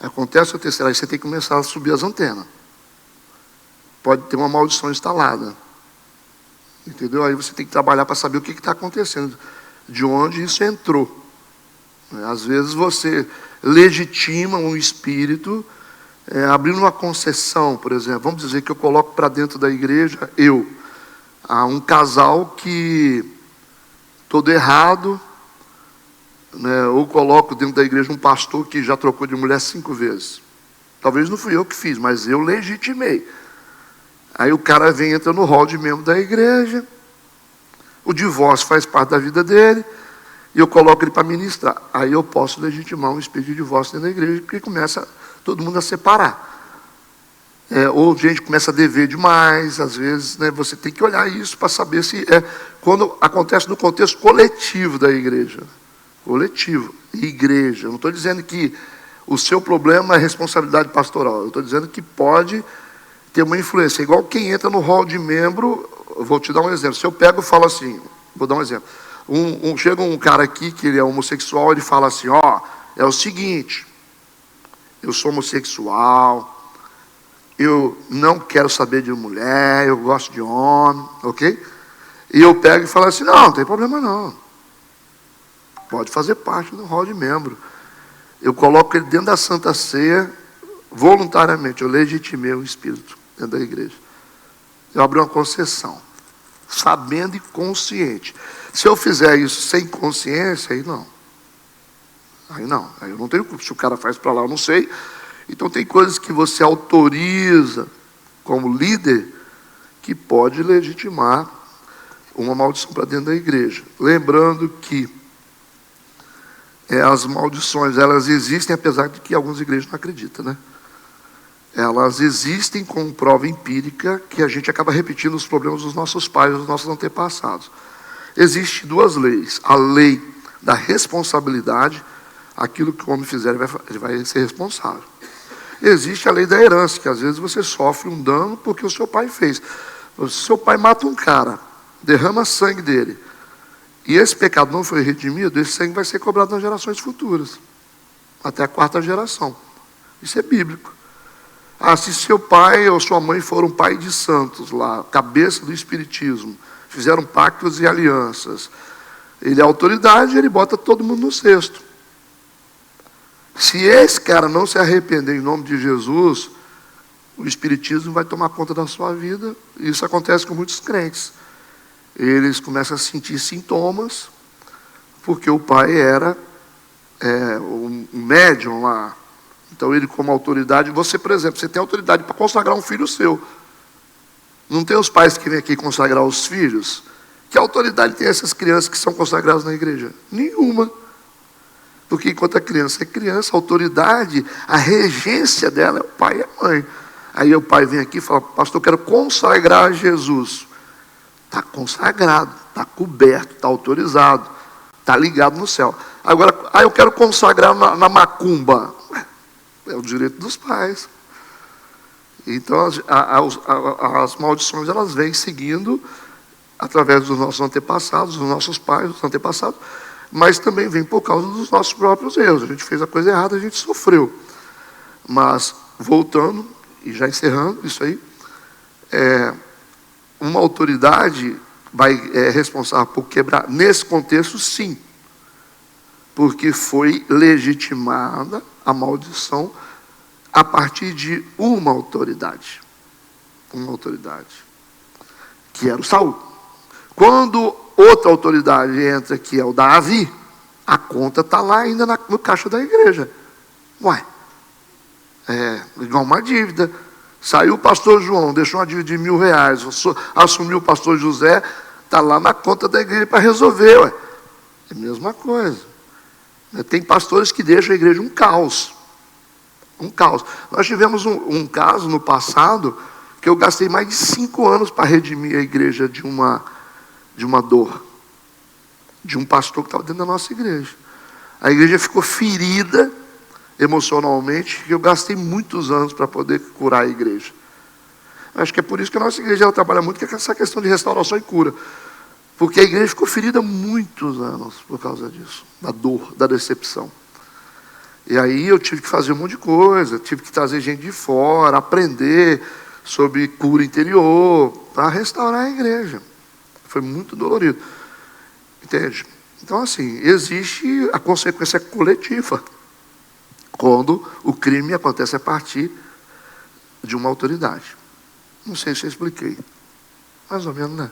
acontece o terceiro, aí você tem que começar a subir as antenas. Pode ter uma maldição instalada. Entendeu? Aí você tem que trabalhar para saber o que está acontecendo, de onde isso entrou. Às vezes você legitima um espírito, abrindo uma concessão, por exemplo. Vamos dizer que eu coloco para dentro da igreja, um casal que todo errado, né, ou coloco dentro da igreja um pastor que já trocou de mulher 5 vezes. Talvez não fui eu que fiz, mas eu legitimei. Aí o cara entra no hall de membro da igreja, o divórcio faz parte da vida dele, e eu coloco ele para ministrar. Aí eu posso legitimar um espírito de divórcio dentro da igreja, porque começa todo mundo a separar. Ou gente começa a dever demais, às vezes, né, você tem que olhar isso para saber se quando acontece no contexto coletivo da igreja. Coletivo, igreja. Eu não estou dizendo que o seu problema é responsabilidade pastoral, eu estou dizendo que pode ter uma influência. Igual quem entra no hall de membro, eu vou te dar um exemplo. Se eu pego e falo assim, vou dar um exemplo. Chega um cara aqui que ele é homossexual, ele fala assim, é o seguinte, eu sou homossexual, eu não quero saber de mulher, eu gosto de homem, ok? E eu pego e falo assim, não tem problema não. Pode fazer parte do hall de membro. Eu coloco ele dentro da Santa Ceia, voluntariamente, eu legitimei o espírito dentro da igreja. Eu abri uma concessão, sabendo e consciente. Se eu fizer isso sem consciência, aí não. Aí eu não tenho culpa. Se o cara faz para lá, eu não sei. Então tem coisas que você autoriza como líder que pode legitimar uma maldição para dentro da igreja. Lembrando que as maldições, elas existem, apesar de que algumas igrejas não acreditam, né? Elas existem com prova empírica que a gente acaba repetindo os problemas dos nossos pais, dos nossos antepassados. Existem 2 leis. A lei da responsabilidade, aquilo que o homem fizer, ele vai ser responsável. Existe a lei da herança, que às vezes você sofre um dano porque o seu pai fez. Se seu pai mata um cara, derrama sangue dele, e esse pecado não foi redimido, esse sangue vai ser cobrado nas gerações futuras, até a 4ª geração. Isso é bíblico. Se seu pai ou sua mãe foram pai de santos lá, cabeça do espiritismo, fizeram pactos e alianças, ele é autoridade, ele bota todo mundo no cesto. Se esse cara não se arrepender em nome de Jesus, o espiritismo vai tomar conta da sua vida. Isso acontece com muitos crentes. Eles começam a sentir sintomas, porque o pai era um médium lá, Então ele, como autoridade, você, por exemplo, você tem autoridade para consagrar um filho seu. Não tem os pais que vêm aqui consagrar os filhos? Que autoridade tem essas crianças que são consagradas na igreja? Nenhuma. Porque enquanto a criança é criança, a autoridade, a regência dela é o pai e a mãe. Aí o pai vem aqui e fala: pastor, eu quero consagrar Jesus. Está consagrado, está coberto, está autorizado, está ligado no céu. Agora, eu quero consagrar na macumba. É o direito dos pais. Então, as maldições, elas vêm seguindo através dos nossos antepassados, dos nossos pais, dos antepassados, mas também vem por causa dos nossos próprios erros. A gente fez a coisa errada, a gente sofreu. Mas, voltando, e já encerrando isso aí, uma autoridade é responsável por quebrar, nesse contexto, sim, porque foi legitimada a maldição a partir de uma autoridade, que era o Saul. Quando outra autoridade entra, que é o Davi, a conta está lá ainda no caixa da igreja. Ué, igual uma dívida. Saiu o pastor João, deixou uma dívida de R$1.000, assumiu o pastor José, está lá na conta da igreja para resolver. Ué. É a mesma coisa. Tem pastores que deixam a igreja um caos. Um caos. Nós tivemos um caso no passado, que eu gastei mais de 5 anos para redimir a igreja de uma dor. De um pastor que estava dentro da nossa igreja. A igreja ficou ferida emocionalmente, que eu gastei muitos anos para poder curar a igreja. Acho que é por isso que a nossa igreja ela trabalha muito com essa questão de restauração e cura. Porque a igreja ficou ferida muitos anos por causa disso, da dor, da decepção. E aí eu tive que fazer um monte de coisa, tive que trazer gente de fora, aprender sobre cura interior, para restaurar a igreja. Foi muito dolorido. Entende? Então, assim, existe a consequência coletiva quando o crime acontece a partir de uma autoridade. Não sei se eu expliquei. Mais ou menos, né?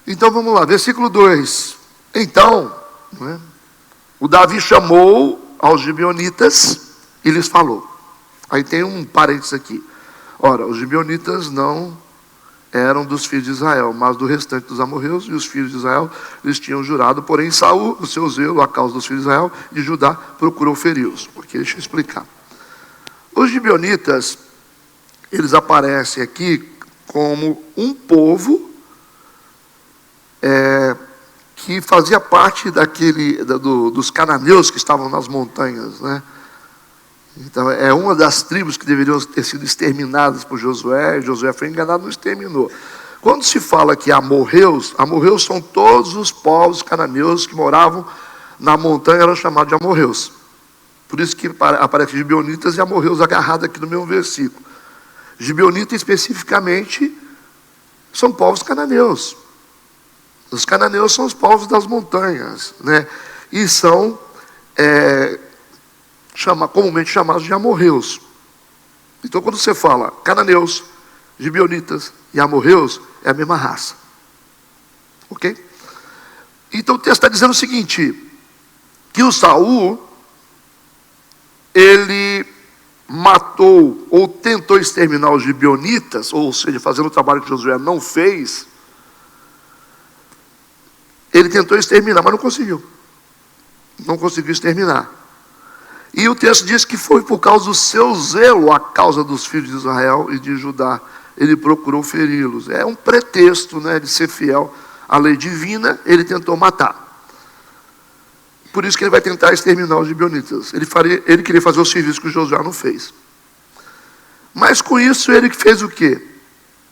Então, vamos lá. Versículo 2. Então, o Davi chamou aos gibeonitas e lhes falou. Aí tem um parênteses aqui. Ora, os gibeonitas não eram dos filhos de Israel, mas do restante dos amorreus, e os filhos de Israel lhes tinham jurado, porém Saul, o seu zelo, a causa dos filhos de Israel, e Judá procurou feri-los. Porque deixa eu explicar. Os gibeonitas, eles aparecem aqui como um povo que fazia parte dos cananeus que estavam nas montanhas, né? Então, é uma das tribos que deveriam ter sido exterminadas por Josué. Josué foi enganado, não exterminou. Quando se fala que amorreus são todos os povos cananeus que moravam na montanha, eram chamados de amorreus. Por isso que aparece gibeonitas e amorreus agarrados aqui no mesmo versículo. Gibeonita, especificamente, são povos cananeus. Os cananeus são os povos das montanhas, né? E são comumente chamados de amorreus. Então, quando você fala cananeus, gibeonitas e amorreus, é a mesma raça. Ok? Então, o texto está dizendo o seguinte, que o Saul, ele matou ou tentou exterminar os gibeonitas, ou seja, fazendo o trabalho que Josué não fez. Ele tentou exterminar, mas não conseguiu. Não conseguiu exterminar. E o texto diz que foi por causa do seu zelo, a causa dos filhos de Israel e de Judá. Ele procurou feri-los. É um pretexto, né, de ser fiel à lei divina, ele tentou matar. Por isso que ele vai tentar exterminar os gibeonitas. Ele queria fazer o serviço que o Josué não fez. Mas com isso ele fez o quê?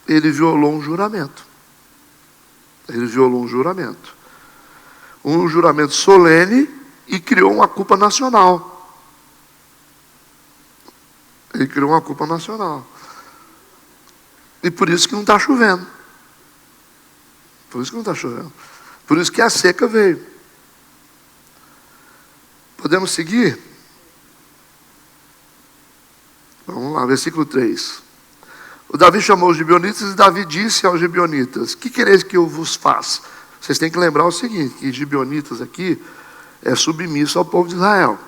Ele violou um juramento. Ele violou um juramento. Um juramento solene e criou uma culpa nacional. Ele criou uma culpa nacional. E por isso que não está chovendo. Por isso que não está chovendo. Por isso que a seca veio. Podemos seguir? Vamos lá, versículo 3. O Davi chamou os gibeonitas e Davi disse aos gibeonitas: que quereis que eu vos faça? Vocês têm que lembrar o seguinte, que gibeonitas aqui é submisso ao povo de Israel.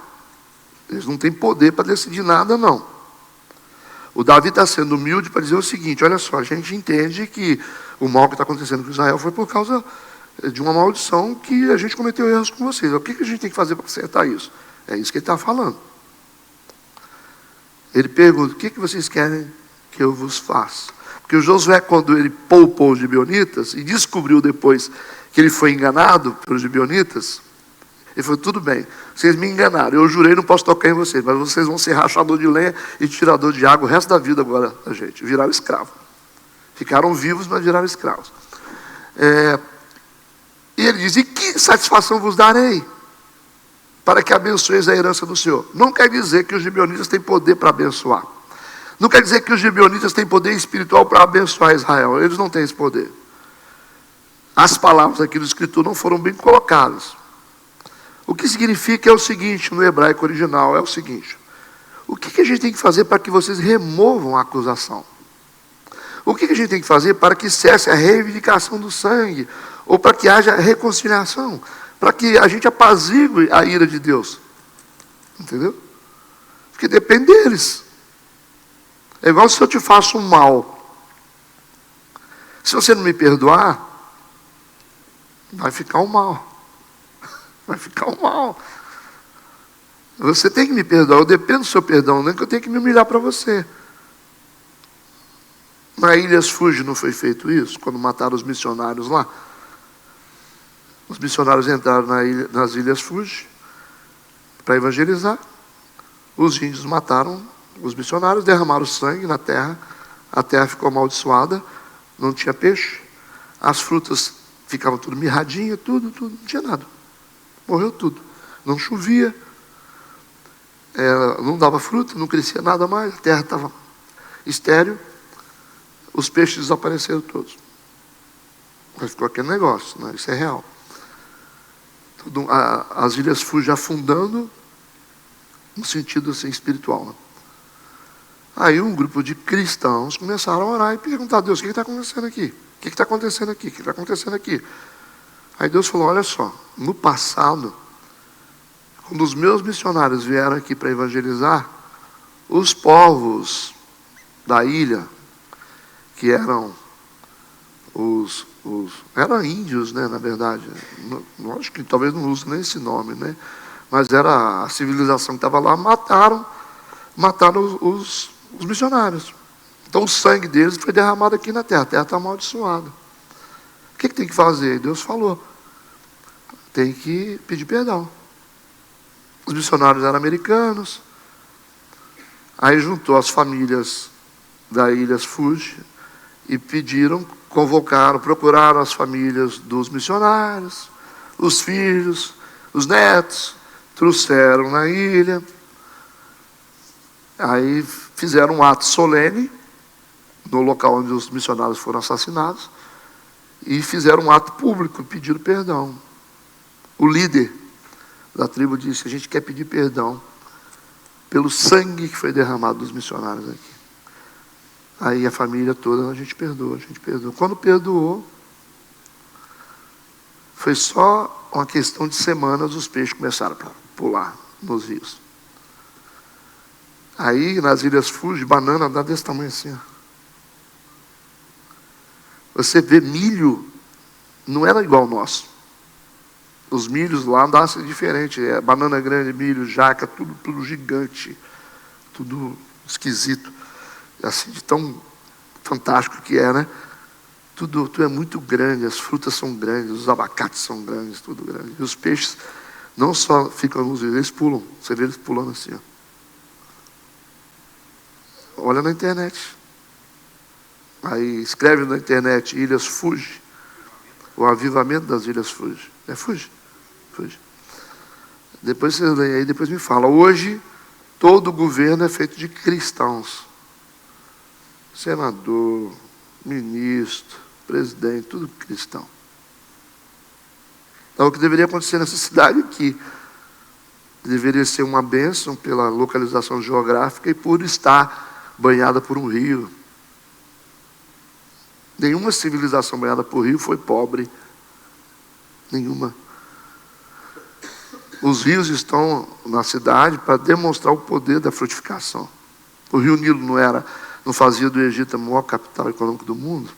Eles não têm poder para decidir nada, não. O Davi está sendo humilde para dizer o seguinte: olha só, a gente entende que o mal que está acontecendo com Israel foi por causa de uma maldição que a gente cometeu erros com vocês. O que a gente tem que fazer para acertar isso? É isso que ele está falando. Ele pergunta: o que vocês querem que eu vos faça? Porque o Josué, quando ele poupou os gibeonitas e descobriu depois que ele foi enganado pelos gibeonitas, ele falou: tudo bem, vocês me enganaram, eu jurei, não posso tocar em vocês, mas vocês vão ser rachador de lenha e tirador de água o resto da vida agora, a gente. Viraram escravo. Ficaram vivos, mas viraram escravos. E ele diz: e que satisfação vos darei para que abençoeis a herança do Senhor? Não quer dizer que os gibeonitas têm poder para abençoar. Não quer dizer que os gibeonitas têm poder espiritual para abençoar Israel. Eles não têm esse poder. As palavras aqui do escritor não foram bem colocadas. O que significa é o seguinte, no hebraico original, é o seguinte: o que a gente tem que fazer para que vocês removam a acusação? O que a gente tem que fazer para que cesse a reivindicação do sangue? Ou para que haja reconciliação? Para que a gente apazigue a ira de Deus? Entendeu? Porque depende deles. É igual se eu te faço um mal. Se você não me perdoar, vai ficar um mal. Vai ficar um mal. Você tem que me perdoar. Eu dependo do seu perdão, não é que eu tenho que me humilhar para você. Na Ilhas Fuji não foi feito isso? Quando mataram os missionários lá? Os missionários entraram nas Ilhas Fuji para evangelizar. Os índios mataram os missionários, derramaram sangue na terra. A terra ficou amaldiçoada, não tinha peixe. As frutas ficavam tudo mirradinha, tudo, não tinha nada. Morreu tudo. Não chovia, não dava fruta, não crescia nada mais, a terra estava estéril, os peixes desapareceram todos. Mas ficou aquele negócio, né? Isso é real. As ilhas Fuji afundando, no sentido assim espiritual. Né? Aí um grupo de cristãos começaram a orar e perguntar a Deus: o que está acontecendo aqui? O que está acontecendo aqui? O que está acontecendo aqui? Aí Deus falou: olha só, no passado, quando os meus missionários vieram aqui para evangelizar, os povos da ilha, que eram eram índios, né, na verdade, acho que talvez não use nem esse nome, né, mas era a civilização que estava lá, mataram os missionários. Então o sangue deles foi derramado aqui na terra, a terra está amaldiçoada. O que tem que fazer? Deus falou: tem que pedir perdão. Os missionários eram americanos. Aí juntou as famílias da Ilhas Fuji e procuraram as famílias dos missionários, os filhos, os netos, trouxeram na ilha. Aí fizeram um ato solene no local onde os missionários foram assassinados e fizeram um ato público, pedindo perdão. O líder da tribo disse: a gente quer pedir perdão pelo sangue que foi derramado dos missionários aqui. Aí a família toda: a gente perdoa. Quando perdoou, foi só uma questão de semanas, os peixes começaram a pular nos rios. Aí nas Ilhas Fuji, banana dá desse tamanho assim. Ó. Você vê milho, não era igual ao nosso. Os milhos lá andassem diferente. Banana grande, milho, jaca, tudo gigante. Tudo esquisito. Assim, de tão fantástico que é, né? Tudo é muito grande, as frutas são grandes, os abacates são grandes, tudo grande. E os peixes não só ficam nos rios, eles pulam. Você vê eles pulando assim, ó. Olha na internet. Aí escreve na internet: Ilhas Fuji. O avivamento das Ilhas Fuji. É Fuji? Fuji. Depois você lê aí, depois me fala. Hoje, todo o governo é feito de cristãos. Senador, ministro, presidente, tudo cristão. Então, o que deveria acontecer nessa cidade aqui deveria ser uma bênção pela localização geográfica e por estar banhada por um rio. Nenhuma civilização banhada por rio foi pobre. Nenhuma. Os rios estão na cidade para demonstrar o poder da frutificação. O rio Nilo não fazia do Egito a maior capital econômica do mundo?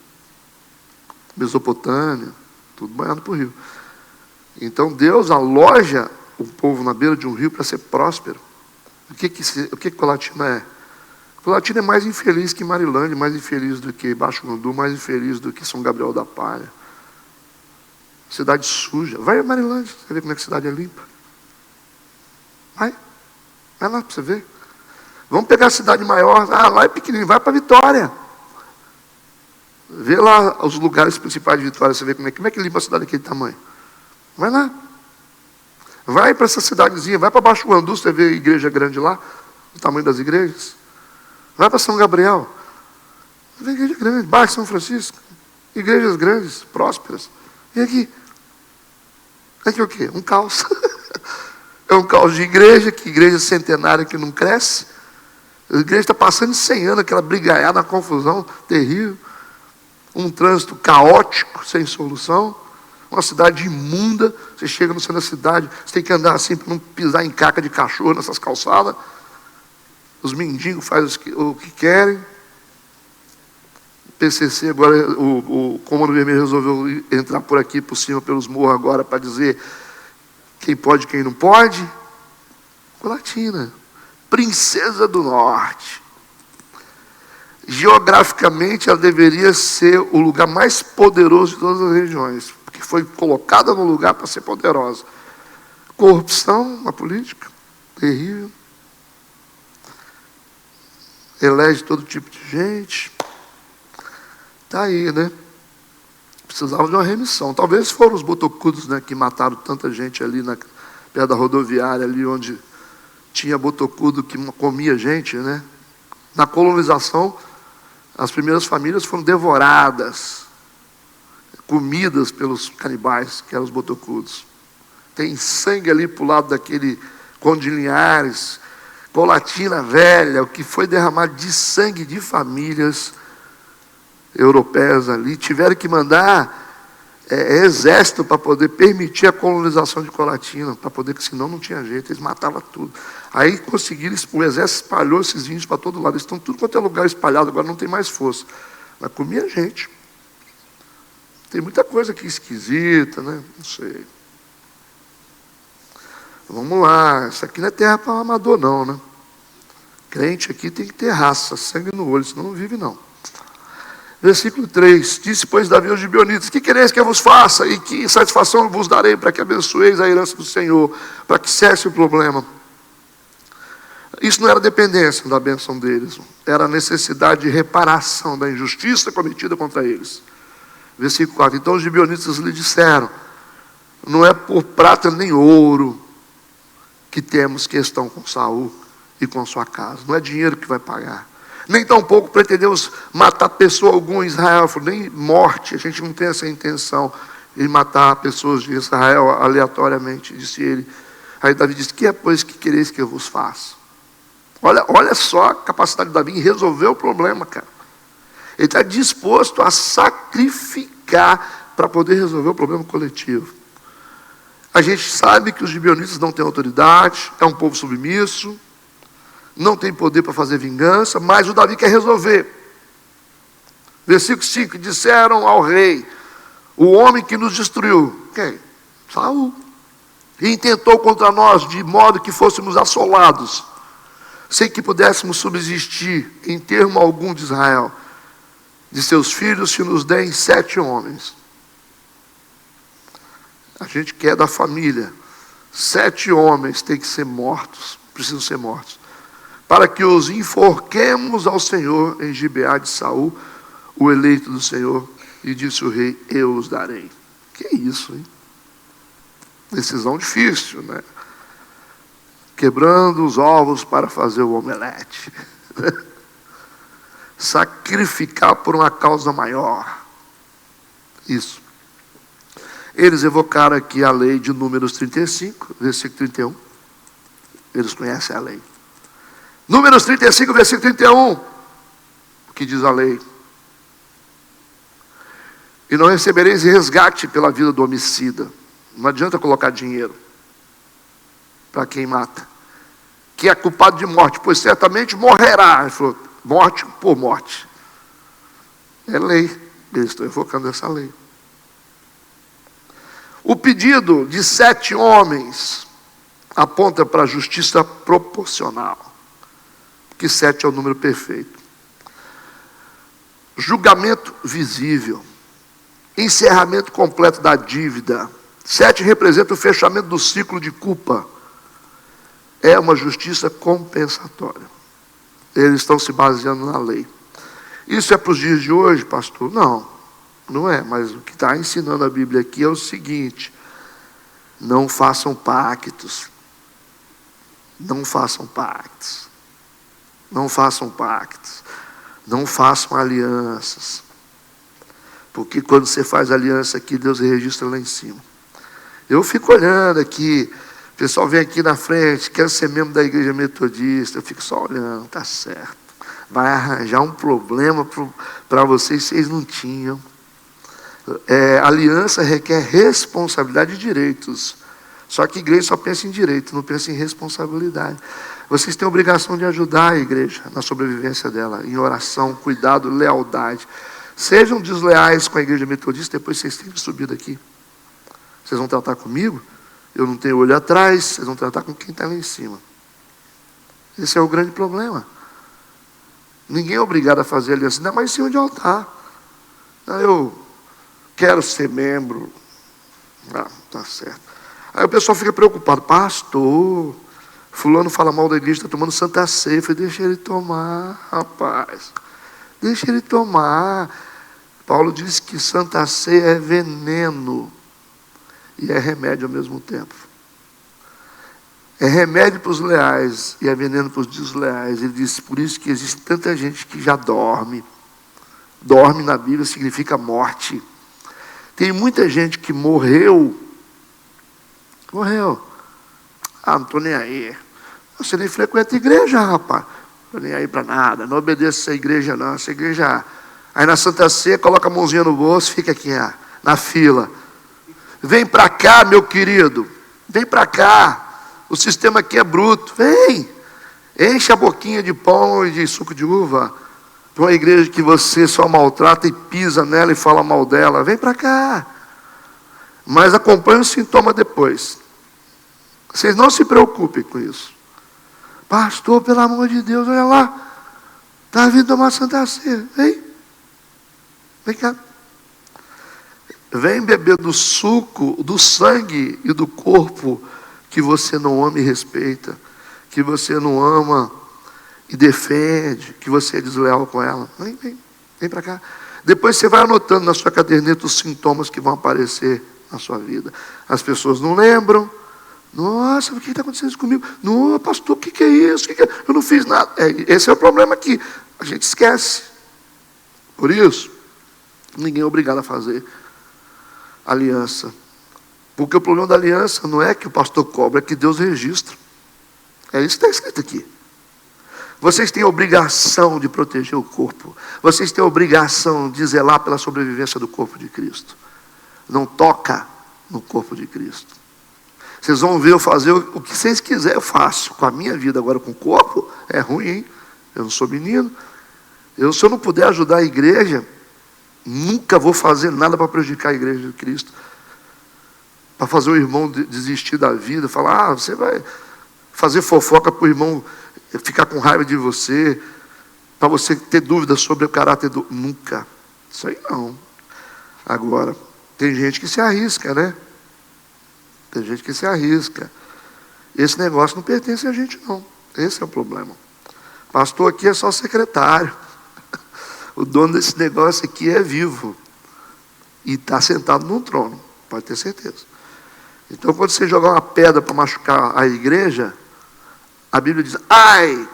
Mesopotâmia, tudo banhado por rio. Então Deus aloja o povo na beira de um rio para ser próspero. O que Colatina é? Colatina é mais infeliz que Marilândia, mais infeliz do que Baixo Guandu, mais infeliz do que São Gabriel da Palha. Cidade suja. Vai a Marilândia, você vê como é que a cidade é limpa. Vai lá para você ver. Vamos pegar a cidade maior. Lá é pequenininho, vai para Vitória. Vê lá os lugares principais de Vitória, você vê como é que limpa a cidade daquele tamanho. Vai lá. Vai para essa cidadezinha, vai para Baixo Guandu, você vê a igreja grande lá, o tamanho das igrejas. Vai para São Gabriel, você vê a igreja grande, Baixo São Francisco, igrejas grandes, prósperas. E aqui? Aqui é o quê? Um caos. É um caos de igreja, que igreja centenária que não cresce. A igreja está passando de 100 anos, aquela brigaiada, uma confusão terrível. Um trânsito caótico, sem solução. Uma cidade imunda. Você chega no centro da cidade, você tem que andar assim para não pisar em caca de cachorro nessas calçadas. Os mendigos fazem o que querem. O PCC agora, o Comando Vermelho resolveu entrar por aqui, por cima, pelos morros agora, para dizer quem pode e quem não pode. Colatina, princesa do norte. Geograficamente, ela deveria ser o lugar mais poderoso de todas as regiões, porque foi colocada no lugar para ser poderosa. Corrupção na política, terrível. Elege todo tipo de gente. Está aí, né? Precisava de uma remissão. Talvez foram os botocudos, né, que mataram tanta gente ali perto da rodoviária, ali onde tinha botocudo que comia gente, né? Na colonização, as primeiras famílias foram devoradas, comidas pelos canibais, que eram os botocudos. Tem sangue ali para o lado daquele Conde de Linhares, Colatina Velha, o que foi derramado de sangue de famílias europeias ali. Tiveram que mandar exército para poder permitir a colonização de Colatina, para poder, que senão não tinha jeito, eles matavam tudo. Aí conseguiram, o exército espalhou esses índios para todo lado, eles estão tudo quanto é lugar espalhado, agora não tem mais força. Mas comia gente. Tem muita coisa aqui esquisita, né? Não sei. Vamos lá, isso aqui não é terra para amador não, né? Crente aqui tem que ter raça, sangue no olho, senão não vive não. Versículo 3, disse, pois, Davi aos gibeonitas, que quereis que eu vos faça, e que satisfação vos darei para que abençoeis a herança do Senhor, para que cesse o problema. Isso não era dependência da bênção deles, era a necessidade de reparação da injustiça cometida contra eles. Versículo 4, então os gibeonitas lhe disseram, não é por prata nem ouro que temos questão com Saul e com sua casa, não é dinheiro que vai pagar. Nem tampouco pretendemos matar pessoa alguma em Israel, nem morte, a gente não tem essa intenção de matar pessoas de Israel aleatoriamente, disse ele. Aí Davi disse, que é pois que quereis que eu vos faça? Olha só a capacidade de Davi em resolver o problema, cara. Ele está disposto a sacrificar para poder resolver o problema coletivo. A gente sabe que os gibeonitas não têm autoridade, é um povo submisso, não tem poder para fazer vingança, mas o Davi quer resolver. Versículo 5, disseram ao rei, o homem que nos destruiu, quem? Saul. E intentou contra nós, de modo que fôssemos assolados, sem que pudéssemos subsistir em termo algum de Israel. De seus filhos se nos deem 7 homens. A gente quer da família. 7 homens têm que ser mortos, precisam ser mortos, para que os enforquemos ao Senhor em Gibeá de Saul, o eleito do Senhor. E disse o rei, eu os darei. Que isso, hein? Decisão difícil, né? Quebrando os ovos para fazer o omelete. Sacrificar por uma causa maior. Isso. Eles evocaram aqui a lei de Números 35, versículo 31. Eles conhecem a lei. Números 35, versículo 31. O que diz a lei? E não recebereis resgate pela vida do homicida. Não adianta colocar dinheiro. para quem mata, que é culpado de morte, pois certamente morrerá. Ele falou, morte por morte. É lei, eles estão invocando essa lei. O pedido de 7 homens aponta para a justiça proporcional, que 7 é o número perfeito. Julgamento visível, encerramento completo da dívida. 7 representa o fechamento do ciclo de culpa. É uma justiça compensatória. Eles estão se baseando na lei. Isso é para os dias de hoje, pastor? Não, não é. Mas o que está ensinando a Bíblia aqui é o seguinte: não façam pactos. Não façam pactos. Não façam pactos. Não façam alianças. Porque quando você faz aliança aqui, Deus registra lá em cima. Eu fico olhando aqui, o pessoal vem aqui na frente, quer ser membro da igreja metodista, eu fico só olhando, tá certo. Vai arranjar um problema para vocês não tinham. Aliança requer responsabilidade e direitos. Só que a igreja só pensa em direito, não pensa em responsabilidade. Vocês têm a obrigação de ajudar a igreja na sobrevivência dela, em oração, cuidado, lealdade. Sejam desleais com a igreja metodista, depois vocês têm que subir daqui. Vocês vão tratar comigo, eu não tenho olho atrás, vocês vão tratar com quem está lá em cima. Esse é o grande problema. Ninguém é obrigado a fazer aliança, ainda mais em cima de altar. Eu quero ser membro. Tá certo. Aí o pessoal fica preocupado, pastor, fulano fala mal da igreja, está tomando Santa Ceia. Deixa ele tomar, rapaz. Deixa ele tomar. Paulo diz que Santa Ceia é veneno e é remédio ao mesmo tempo. É remédio para os leais e é veneno para os desleais. Ele diz, por isso que existe tanta gente que já dorme. Dorme na Bíblia significa morte. Tem muita gente que morreu. Não estou nem aí. Você nem frequenta a igreja, rapaz. Não estou nem aí para nada. Não obedeço essa igreja, não. Essa igreja... Aí na Santa Ceia, coloca a mãozinha no bolso, fica aqui, na fila. Vem para cá, meu querido. Vem para cá. O sistema aqui é bruto. Vem. Enche a boquinha de pão e de suco de uva. Para uma igreja que você só maltrata e pisa nela e fala mal dela. Vem para cá. Mas acompanhe o sintoma depois. Vocês não se preocupem com isso. Pastor, pelo amor de Deus, olha lá. Está vindo tomar Santa Ceia. Vem. Vem cá. Vem beber do suco, do sangue e do corpo que você não ama e respeita, que você não ama e defende, que você é desleal com ela. Vem para cá. Depois você vai anotando na sua caderneta os sintomas que vão aparecer na sua vida. As pessoas não lembram. Nossa, o que está acontecendo comigo? Não, pastor, o que é isso? Eu não fiz nada. Esse é o problema aqui. A gente esquece. Por isso, ninguém é obrigado a fazer aliança. Porque o problema da aliança não é que o pastor cobra, é que Deus registra. É isso que está escrito aqui. Vocês têm a obrigação de proteger o corpo. Vocês têm a obrigação de zelar pela sobrevivência do corpo de Cristo. Não toca no corpo de Cristo. Vocês vão ver eu fazer o que vocês quiserem, eu faço. Com a minha vida agora, com o corpo, é ruim, hein? Eu não sou menino. Se eu não puder ajudar a igreja, nunca vou fazer nada para prejudicar a igreja de Cristo. Para fazer o irmão desistir da vida, falar, você vai fazer fofoca para o irmão ficar com raiva de você, para você ter dúvidas sobre o caráter do... Nunca. Isso aí não. Agora, tem gente que se arrisca, né? Tem gente que se arrisca. Esse negócio não pertence a gente, não. Esse é o problema. Pastor aqui é só secretário. O dono desse negócio aqui é vivo. E está sentado num trono. Pode ter certeza. Então, quando você jogar uma pedra para machucar a igreja, a Bíblia diz, ai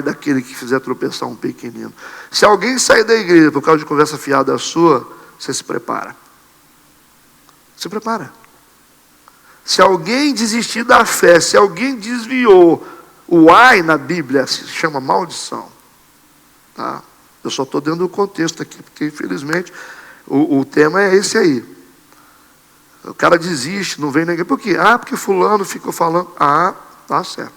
daquele que fizer tropeçar um pequenino. Se alguém sair da igreja por causa de conversa fiada sua, você se prepara. Se prepara. Se alguém desistir da fé, se alguém desviou, o ai na Bíblia se chama maldição. Tá? Eu só estou dando o contexto aqui, porque infelizmente o tema é esse aí. O cara desiste, não vem ninguém. Por quê? Ah, porque fulano ficou falando. Ah, tá certo.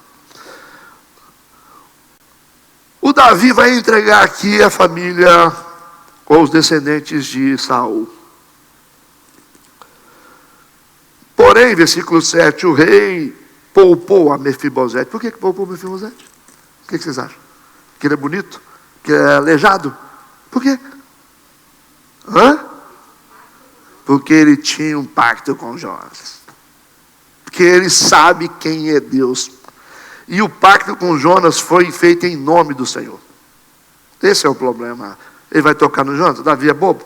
O Davi vai entregar aqui a família ou os descendentes de Saul. Porém, versículo 7, o rei poupou a Mefibosete. Por que poupou a Mefibosete? O que vocês acham? Que ele é bonito? Que ele é aleijado? Por quê? Porque ele tinha um pacto com Jonas. Porque ele sabe quem é Deus. E o pacto com Jonas foi feito em nome do Senhor. Esse é o problema. Ele vai tocar no Jonas? Davi é bobo?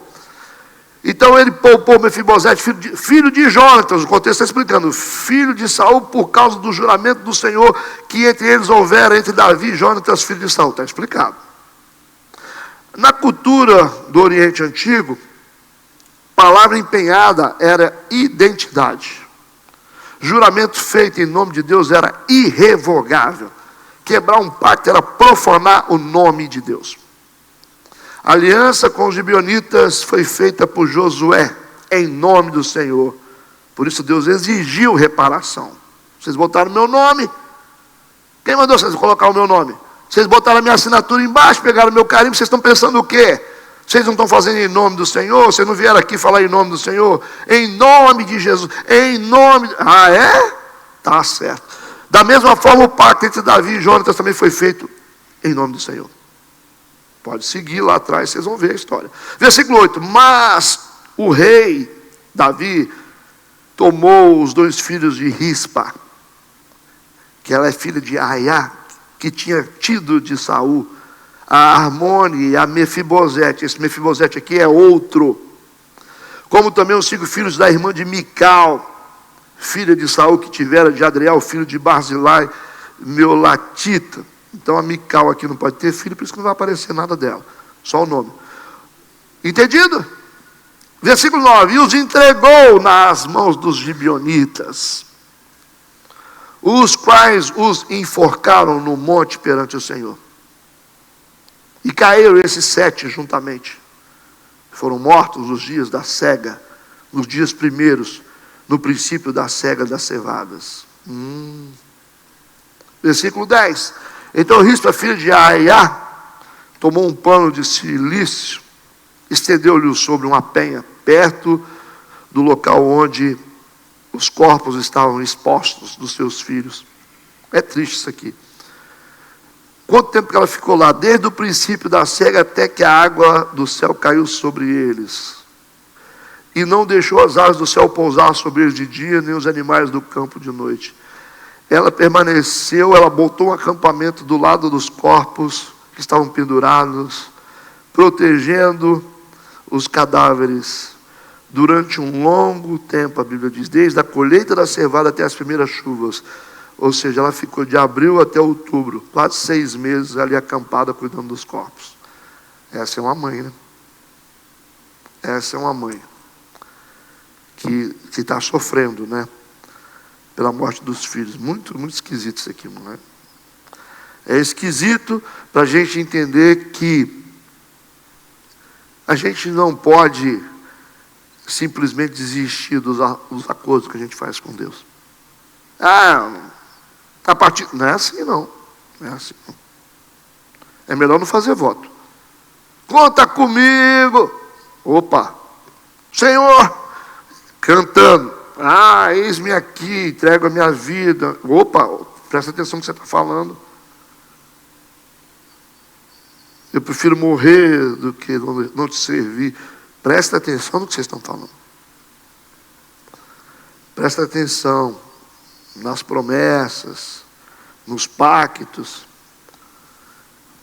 Então ele poupou Mefibosete, filho de Jonatas, o contexto está explicando, filho de Saul, por causa do juramento do Senhor, que entre eles houvera, entre Davi e Jonatas, filho de Saul. Está explicado. Na cultura do Oriente Antigo, palavra empenhada era identidade. Juramento feito em nome de Deus era irrevogável. Quebrar um pacto era profanar o nome de Deus. A aliança com os gibeonitas foi feita por Josué, em nome do Senhor. Por isso Deus exigiu reparação. Vocês botaram meu nome. Quem mandou vocês colocar o meu nome? Vocês botaram a minha assinatura embaixo, pegaram meu carimbo, vocês estão pensando o quê? Vocês não estão fazendo em nome do Senhor? Vocês não vieram aqui falar em nome do Senhor? Em nome de Jesus. Em nome... Ah, é? Tá certo. Da mesma forma, o pacto entre Davi e Jonatas também foi feito em nome do Senhor. Pode seguir lá atrás, vocês vão ver a história. Versículo 8. Mas o rei Davi tomou os 2 filhos de Rispa, que ela é filha de Aiá, que tinha tido de Saul, a Armone e a Mefibosete. Esse Mefibosete aqui é outro. Como também os 5 filhos da irmã de Mical, filha de Saul, que tivera de Adriel, filho de Barzilai, Meolatita. Então a Mical aqui não pode ter filho, por isso que não vai aparecer nada dela. Só o nome. Entendido? Versículo 9. E os entregou nas mãos dos gibeonitas, os quais os enforcaram no monte perante o Senhor. E caíram esses 7 juntamente. Foram mortos nos dias da cega, nos dias primeiros, no princípio da cega das cevadas. Versículo 10. Então Rispa, filha de Aiá, tomou um pano de cilício, estendeu-lhe sobre uma penha, perto do local onde os corpos estavam expostos dos seus filhos. É triste isso aqui. Quanto tempo que ela ficou lá? Desde o princípio da cega até que a água do céu caiu sobre eles. E não deixou as aves do céu pousar sobre eles de dia, nem os animais do campo de noite. Ela permaneceu, ela botou um acampamento do lado dos corpos que estavam pendurados, protegendo os cadáveres durante um longo tempo, a Bíblia diz, desde a colheita da cevada até as primeiras chuvas. Ou seja, ela ficou de abril até outubro, quase 6 meses ali acampada cuidando dos corpos. Essa é uma mãe, né? Essa é uma mãe que está sofrendo, né? Pela morte dos filhos. Muito, muito esquisito isso aqui, não é? É esquisito para a gente entender que a gente não pode simplesmente desistir dos acordos que a gente faz com Deus. A partir... Não é assim não. Não é assim não. É melhor não fazer voto. Conta comigo. Opa. Senhor. Cantando. Eis-me aqui, entrego a minha vida. Opa, presta atenção no que você está falando. Eu prefiro morrer do que não te servir. Presta atenção no que vocês estão falando. Presta atenção nas promessas, nos pactos,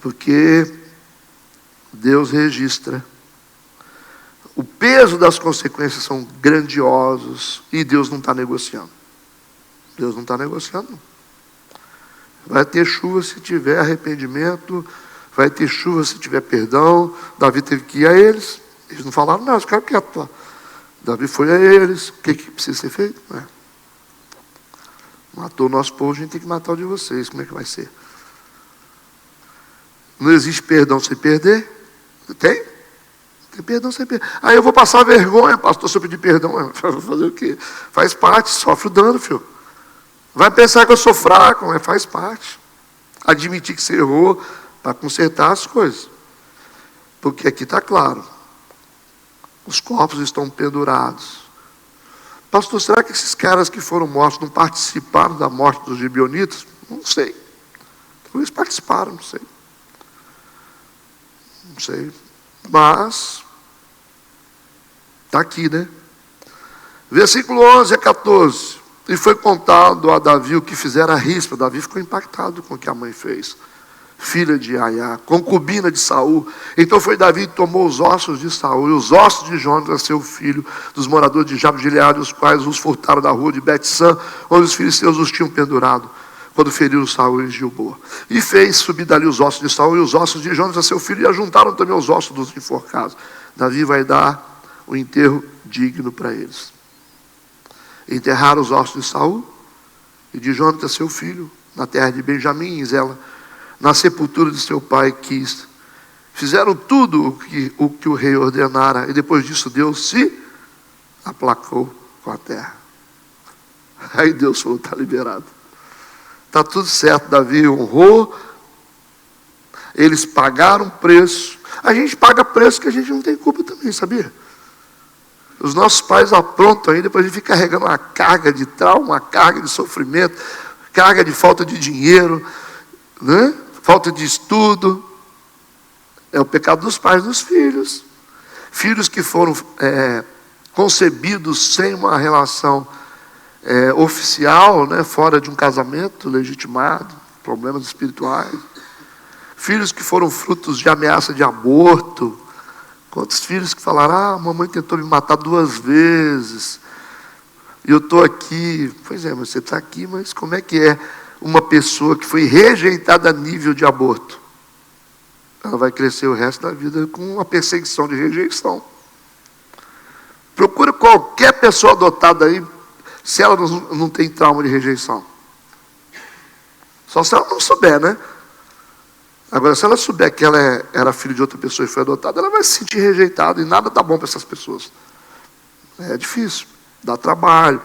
porque Deus registra. O peso das consequências são grandiosos e Deus não está negociando. Deus não está negociando. Vai ter chuva se tiver arrependimento, vai ter chuva se tiver perdão. Davi teve que ir a eles. Eles não falaram, não, ficaram quietos lá. Davi foi a eles. O que precisa ser feito? Matou o nosso povo, a gente tem que matar o de vocês. Como é que vai ser? Não existe perdão sem perder? Tem? Tem perdão sem perdão. Aí eu vou passar vergonha, pastor, se eu pedir perdão. Fazer o quê? Faz parte, sofre o dano, filho. Vai pensar que eu sou fraco, mas faz parte. Admitir que você errou para consertar as coisas. Porque aqui está claro. Os corpos estão pendurados. Pastor, será que esses caras que foram mortos não participaram da morte dos gibeonitas? Não sei. Talvez participaram, não sei. Não sei. Mas, está aqui, né? Versículo 11 a 14. E foi contado a Davi o que fizera a Rispa. Davi ficou impactado com o que a mãe fez. Filha de Aiá, concubina de Saul. Então foi Davi e tomou os ossos de Saul e os ossos de Jonatas, seu filho, dos moradores de Jabes de Gileade, os quais os furtaram da rua de Bet-San, onde os filisteus os tinham pendurado, quando feriram Saul em Gilboa. E fez subir dali os ossos de Saul e os ossos de Jonatas, seu filho, e ajuntaram também os ossos dos enforcados. Davi vai dar o enterro digno para eles. Enterraram os ossos de Saul e de Jonatas, seu filho, na terra de Benjamim, em Zela, na sepultura de seu pai Quis. Fizeram tudo o que o rei ordenara, e depois disso Deus se aplacou com a terra. Aí Deus falou, está liberado. Está tudo certo, Davi honrou, eles pagaram preço. A gente paga preço que a gente não tem culpa também, sabia? Os nossos pais aprontam aí, depois a gente fica carregando uma carga de trauma, uma carga de sofrimento, carga de falta de dinheiro, né? Falta de estudo. É o pecado dos pais dos filhos. Filhos que foram concebidos sem uma relação oficial, né? Fora de um casamento legitimado, problemas espirituais. Filhos que foram frutos de ameaça de aborto. Quantos filhos que falaram, a mamãe tentou me matar 2 vezes, e eu estou aqui. Pois é, mas você está aqui, mas como é que é uma pessoa que foi rejeitada a nível de aborto? Ela vai crescer o resto da vida com uma perseguição de rejeição. Procura qualquer pessoa adotada aí, se ela não tem trauma de rejeição. Só se ela não souber, né? Agora, se ela souber que ela era filha de outra pessoa e foi adotada, ela vai se sentir rejeitada, e nada dá bom para essas pessoas. É difícil, dá trabalho.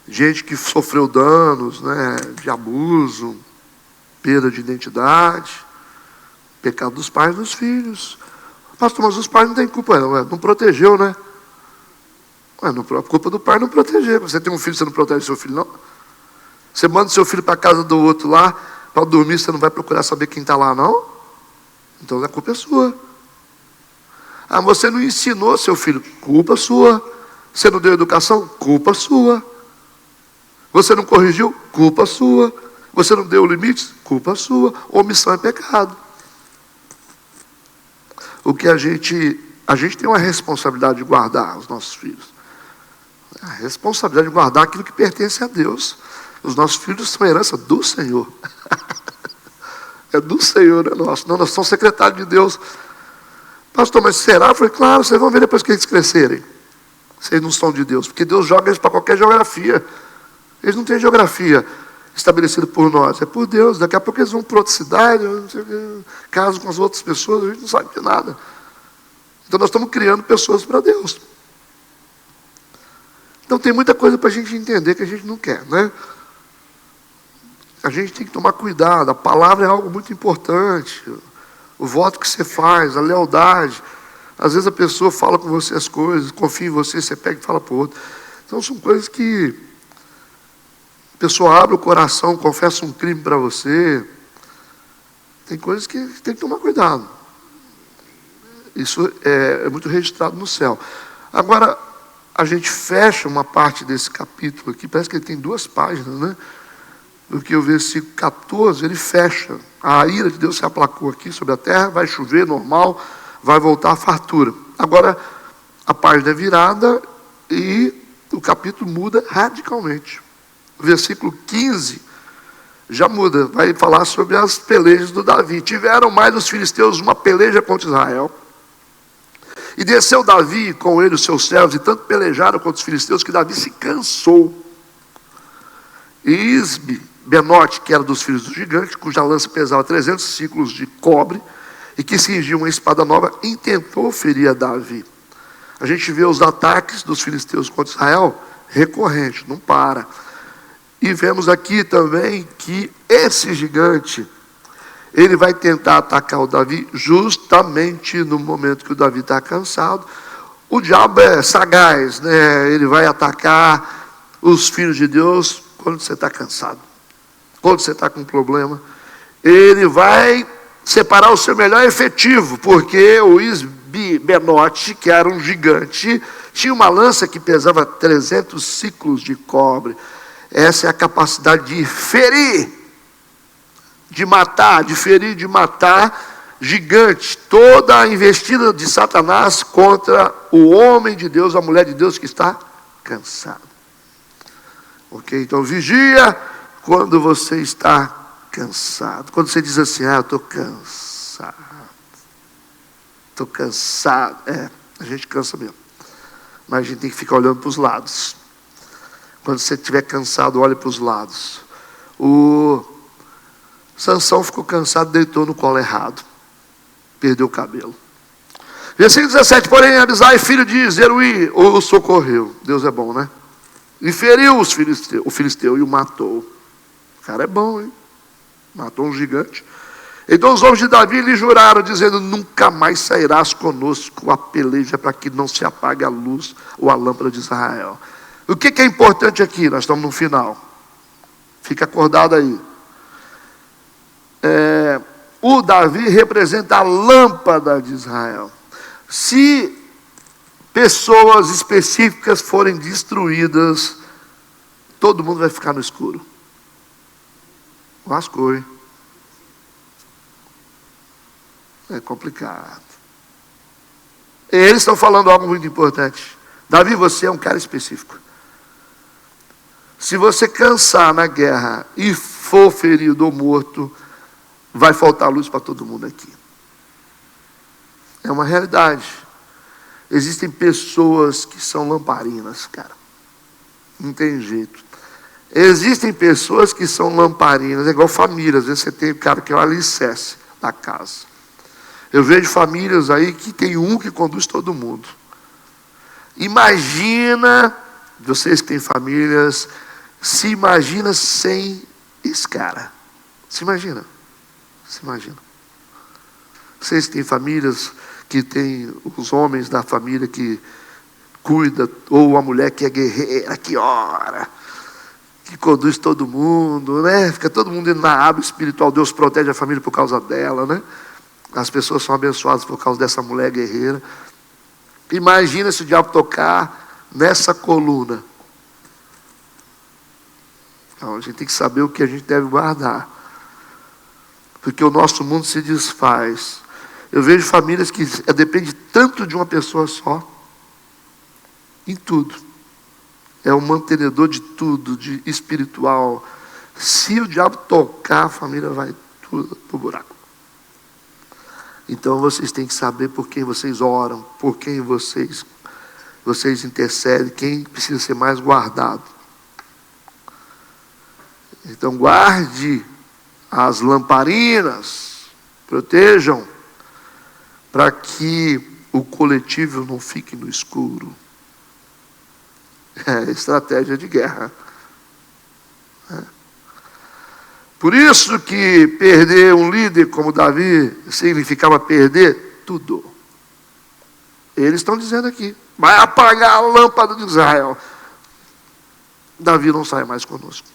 Gente que sofreu danos, né, de abuso, perda de identidade, pecado dos pais e dos filhos. Pastor, mas os pais não têm culpa, não protegeu, né? A culpa do pai não proteger. Você tem um filho, você não protege seu filho, não? Você manda seu filho para a casa do outro lá, para dormir, você não vai procurar saber quem está lá, não? Então a culpa é sua. Você não ensinou seu filho, culpa sua. Você não deu educação, culpa sua. Você não corrigiu, culpa sua. Você não deu limites, culpa sua. Omissão é pecado. O que a gente tem uma responsabilidade de guardar os nossos filhos. A responsabilidade de guardar aquilo que pertence a Deus. Os nossos filhos são herança do Senhor. É do Senhor, é nosso. Não, nós somos secretários de Deus. Pastor, mas será? Eu falei, claro, vocês vão ver depois que eles crescerem. Vocês não são de Deus, porque Deus joga eles para qualquer geografia. Eles não têm geografia estabelecida por nós, é por Deus. Daqui a pouco eles vão para outra cidade, casam com as outras pessoas, a gente não sabe de nada. Então nós estamos criando pessoas para Deus. Então tem muita coisa para a gente entender que a gente não quer, né? A gente tem que tomar cuidado, a palavra é algo muito importante. O voto que você faz, a lealdade. Às vezes a pessoa fala com você as coisas, confia em você, você pega e fala para o outro. Então são coisas que a pessoa abre o coração, confessa um crime para você. Tem coisas que tem que tomar cuidado. Isso é muito registrado no céu. Agora, a gente fecha uma parte desse capítulo aqui, parece que ele tem 2 páginas, né? Porque o versículo 14, ele fecha. A ira de Deus se aplacou aqui sobre a terra, vai chover normal, vai voltar a fartura. Agora, a página é virada e o capítulo muda radicalmente. O versículo 15 já muda, vai falar sobre as pelejas do Davi. Tiveram mais os filisteus uma peleja contra Israel. E desceu Davi com ele os seus servos, e tanto pelejaram contra os filisteus que Davi se cansou. E Isbe Benote, que era dos filhos do gigante, cuja lança pesava 300 ciclos de cobre, e que cingiu uma espada nova, intentou ferir a Davi. A gente vê os ataques dos filisteus contra Israel recorrente, não para. E vemos aqui também que esse gigante, ele vai tentar atacar o Davi justamente no momento que o Davi está cansado. O diabo é sagaz, né? Ele vai atacar os filhos de Deus quando você está cansado, quando você está com um problema. Ele vai separar o seu melhor efetivo, porque o Isbibenote, que era um gigante, tinha uma lança que pesava 300 ciclos de cobre. Essa é a capacidade de ferir, de matar, de ferir, de matar gigante. Toda a investida de Satanás contra o homem de Deus, a mulher de Deus que está cansado. Ok? Então vigia quando você está cansado. Quando você diz assim, eu estou cansado. Estou cansado. A gente cansa mesmo. Mas a gente tem que ficar olhando para os lados. Quando você estiver cansado, olhe para os lados. O Sansão ficou cansado, deitou no colo errado. Perdeu o cabelo. Versículo 17, porém Abisai, filho de Zeruí, o socorreu. Deus é bom, né? E feriu o filisteu e o matou. O cara é bom, hein? Matou um gigante. Então os homens de Davi lhe juraram, dizendo, nunca mais sairás conosco a peleja, para que não se apague a luz ou a lâmpada de Israel. O que é importante aqui? Nós estamos no final. Fica acordado aí. O Davi representa a lâmpada de Israel. Se pessoas específicas forem destruídas, todo mundo vai ficar no escuro. Lascou, hein? É complicado. Eles estão falando algo muito importante. Davi, você é um cara específico. Se você cansar na guerra e for ferido ou morto, vai faltar luz para todo mundo aqui. É uma realidade. Existem pessoas que são lamparinas, cara. Não tem jeito. Existem pessoas que são lamparinas, é igual família. Às vezes você tem um cara que é o alicerce da casa. Eu vejo famílias aí que tem um que conduz todo mundo. Imagina, vocês que têm famílias, se imagina sem esse cara. Se imagina. Se imagina. Vocês que têm famílias que tem os homens da família que cuida, ou a mulher que é guerreira, que ora, que conduz todo mundo, né? Fica todo mundo indo na aba espiritual, Deus protege a família por causa dela, né? As pessoas são abençoadas por causa dessa mulher guerreira. Imagina se o diabo tocar nessa coluna. Então, a gente tem que saber o que a gente deve guardar. Porque o nosso mundo se desfaz. Eu vejo famílias que depende tanto de uma pessoa só. Em tudo. É o mantenedor de tudo, de espiritual. Se o diabo tocar, a família vai tudo pro buraco. Então vocês têm que saber por quem vocês oram, por quem vocês intercedem, quem precisa ser mais guardado. Então guarde as lamparinas, protejam, para que o coletivo não fique no escuro. É estratégia de guerra. Por isso que perder um líder como Davi significava perder tudo. Eles estão dizendo aqui, vai apagar a lâmpada de Israel. Davi não sai mais conosco.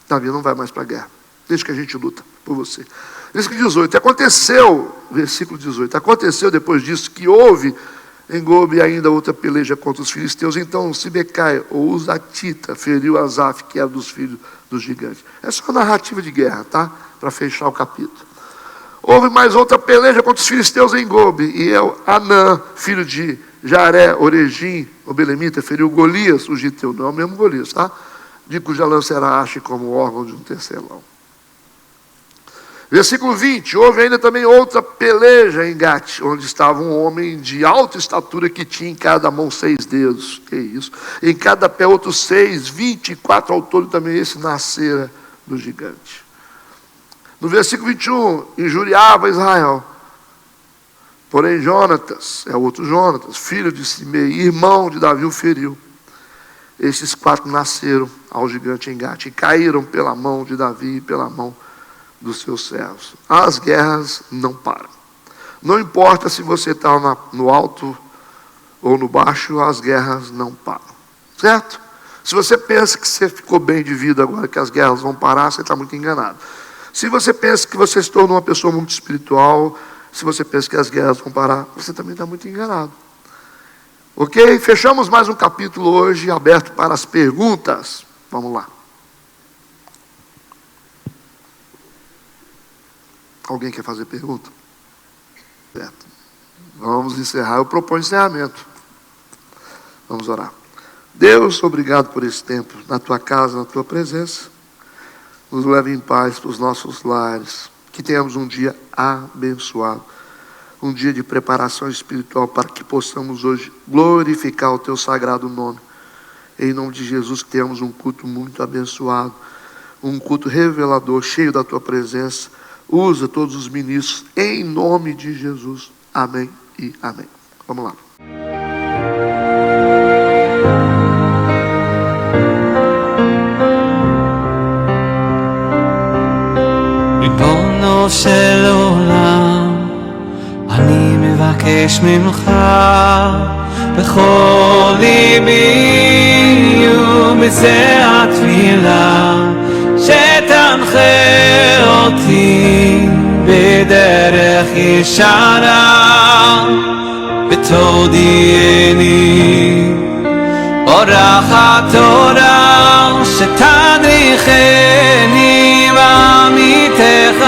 Davi não vai mais para a guerra. Deixa que a gente luta por você. Versículo 18. Aconteceu, versículo 18. Aconteceu depois disso que houve em Gobe ainda outra peleja contra os filisteus. Então Sibecai, ou Uzatita, feriu Asaf, que era dos filhos dos gigantes. É só narrativa de guerra, tá? Para fechar o capítulo. Houve mais outra peleja contra os filisteus em Gobe. E Anã, filho de Jaré, Orejim, o belemita, feriu Golias, o giteu. Não é o mesmo Golias, tá? De cuja lança era haste como órgão de um tecelão. Versículo 20, houve ainda também outra peleja em Gate, onde estava um homem de alta estatura que tinha em cada mão 6 dedos. Que isso? Em cada pé outros 6, 24 ao todo também esse nascera do gigante. No versículo 21, injuriava Israel. Porém, Jonatas, é o outro Jonatas, filho de Simei, irmão de Davi, o feriu. Estes 4 nasceram ao gigante em Gate e caíram pela mão de Davi e pela mão dos seus servos. As guerras não param. Não importa se você está no alto ou no baixo, as guerras não param. Certo? Se você pensa que você ficou bem de vida agora, que as guerras vão parar, você está muito enganado. Se você pensa que você se tornou uma pessoa muito espiritual, se você pensa que as guerras vão parar, você também está muito enganado. Ok? Fechamos mais um capítulo hoje, aberto para as perguntas. Vamos lá. Alguém quer fazer pergunta? Certo. Vamos encerrar. Eu proponho encerramento. Vamos orar. Deus, obrigado por esse tempo na tua casa, na tua presença. Nos leve em paz para os nossos lares. Que tenhamos um dia abençoado. Um dia de preparação espiritual para que possamos hoje glorificar o teu sagrado nome. Em nome de Jesus, que tenhamos um culto muito abençoado. Um culto revelador, cheio da tua presença. Usa todos os ministros em nome de Jesus. Amém e amém. Vamos lá. ריבונו של עולם, אני מבקש ממך בכל ליבי ובזה התפילה שתנחה אותי בדרך ישרה ותודיעני אורח התורה שתדריכני בעמיתך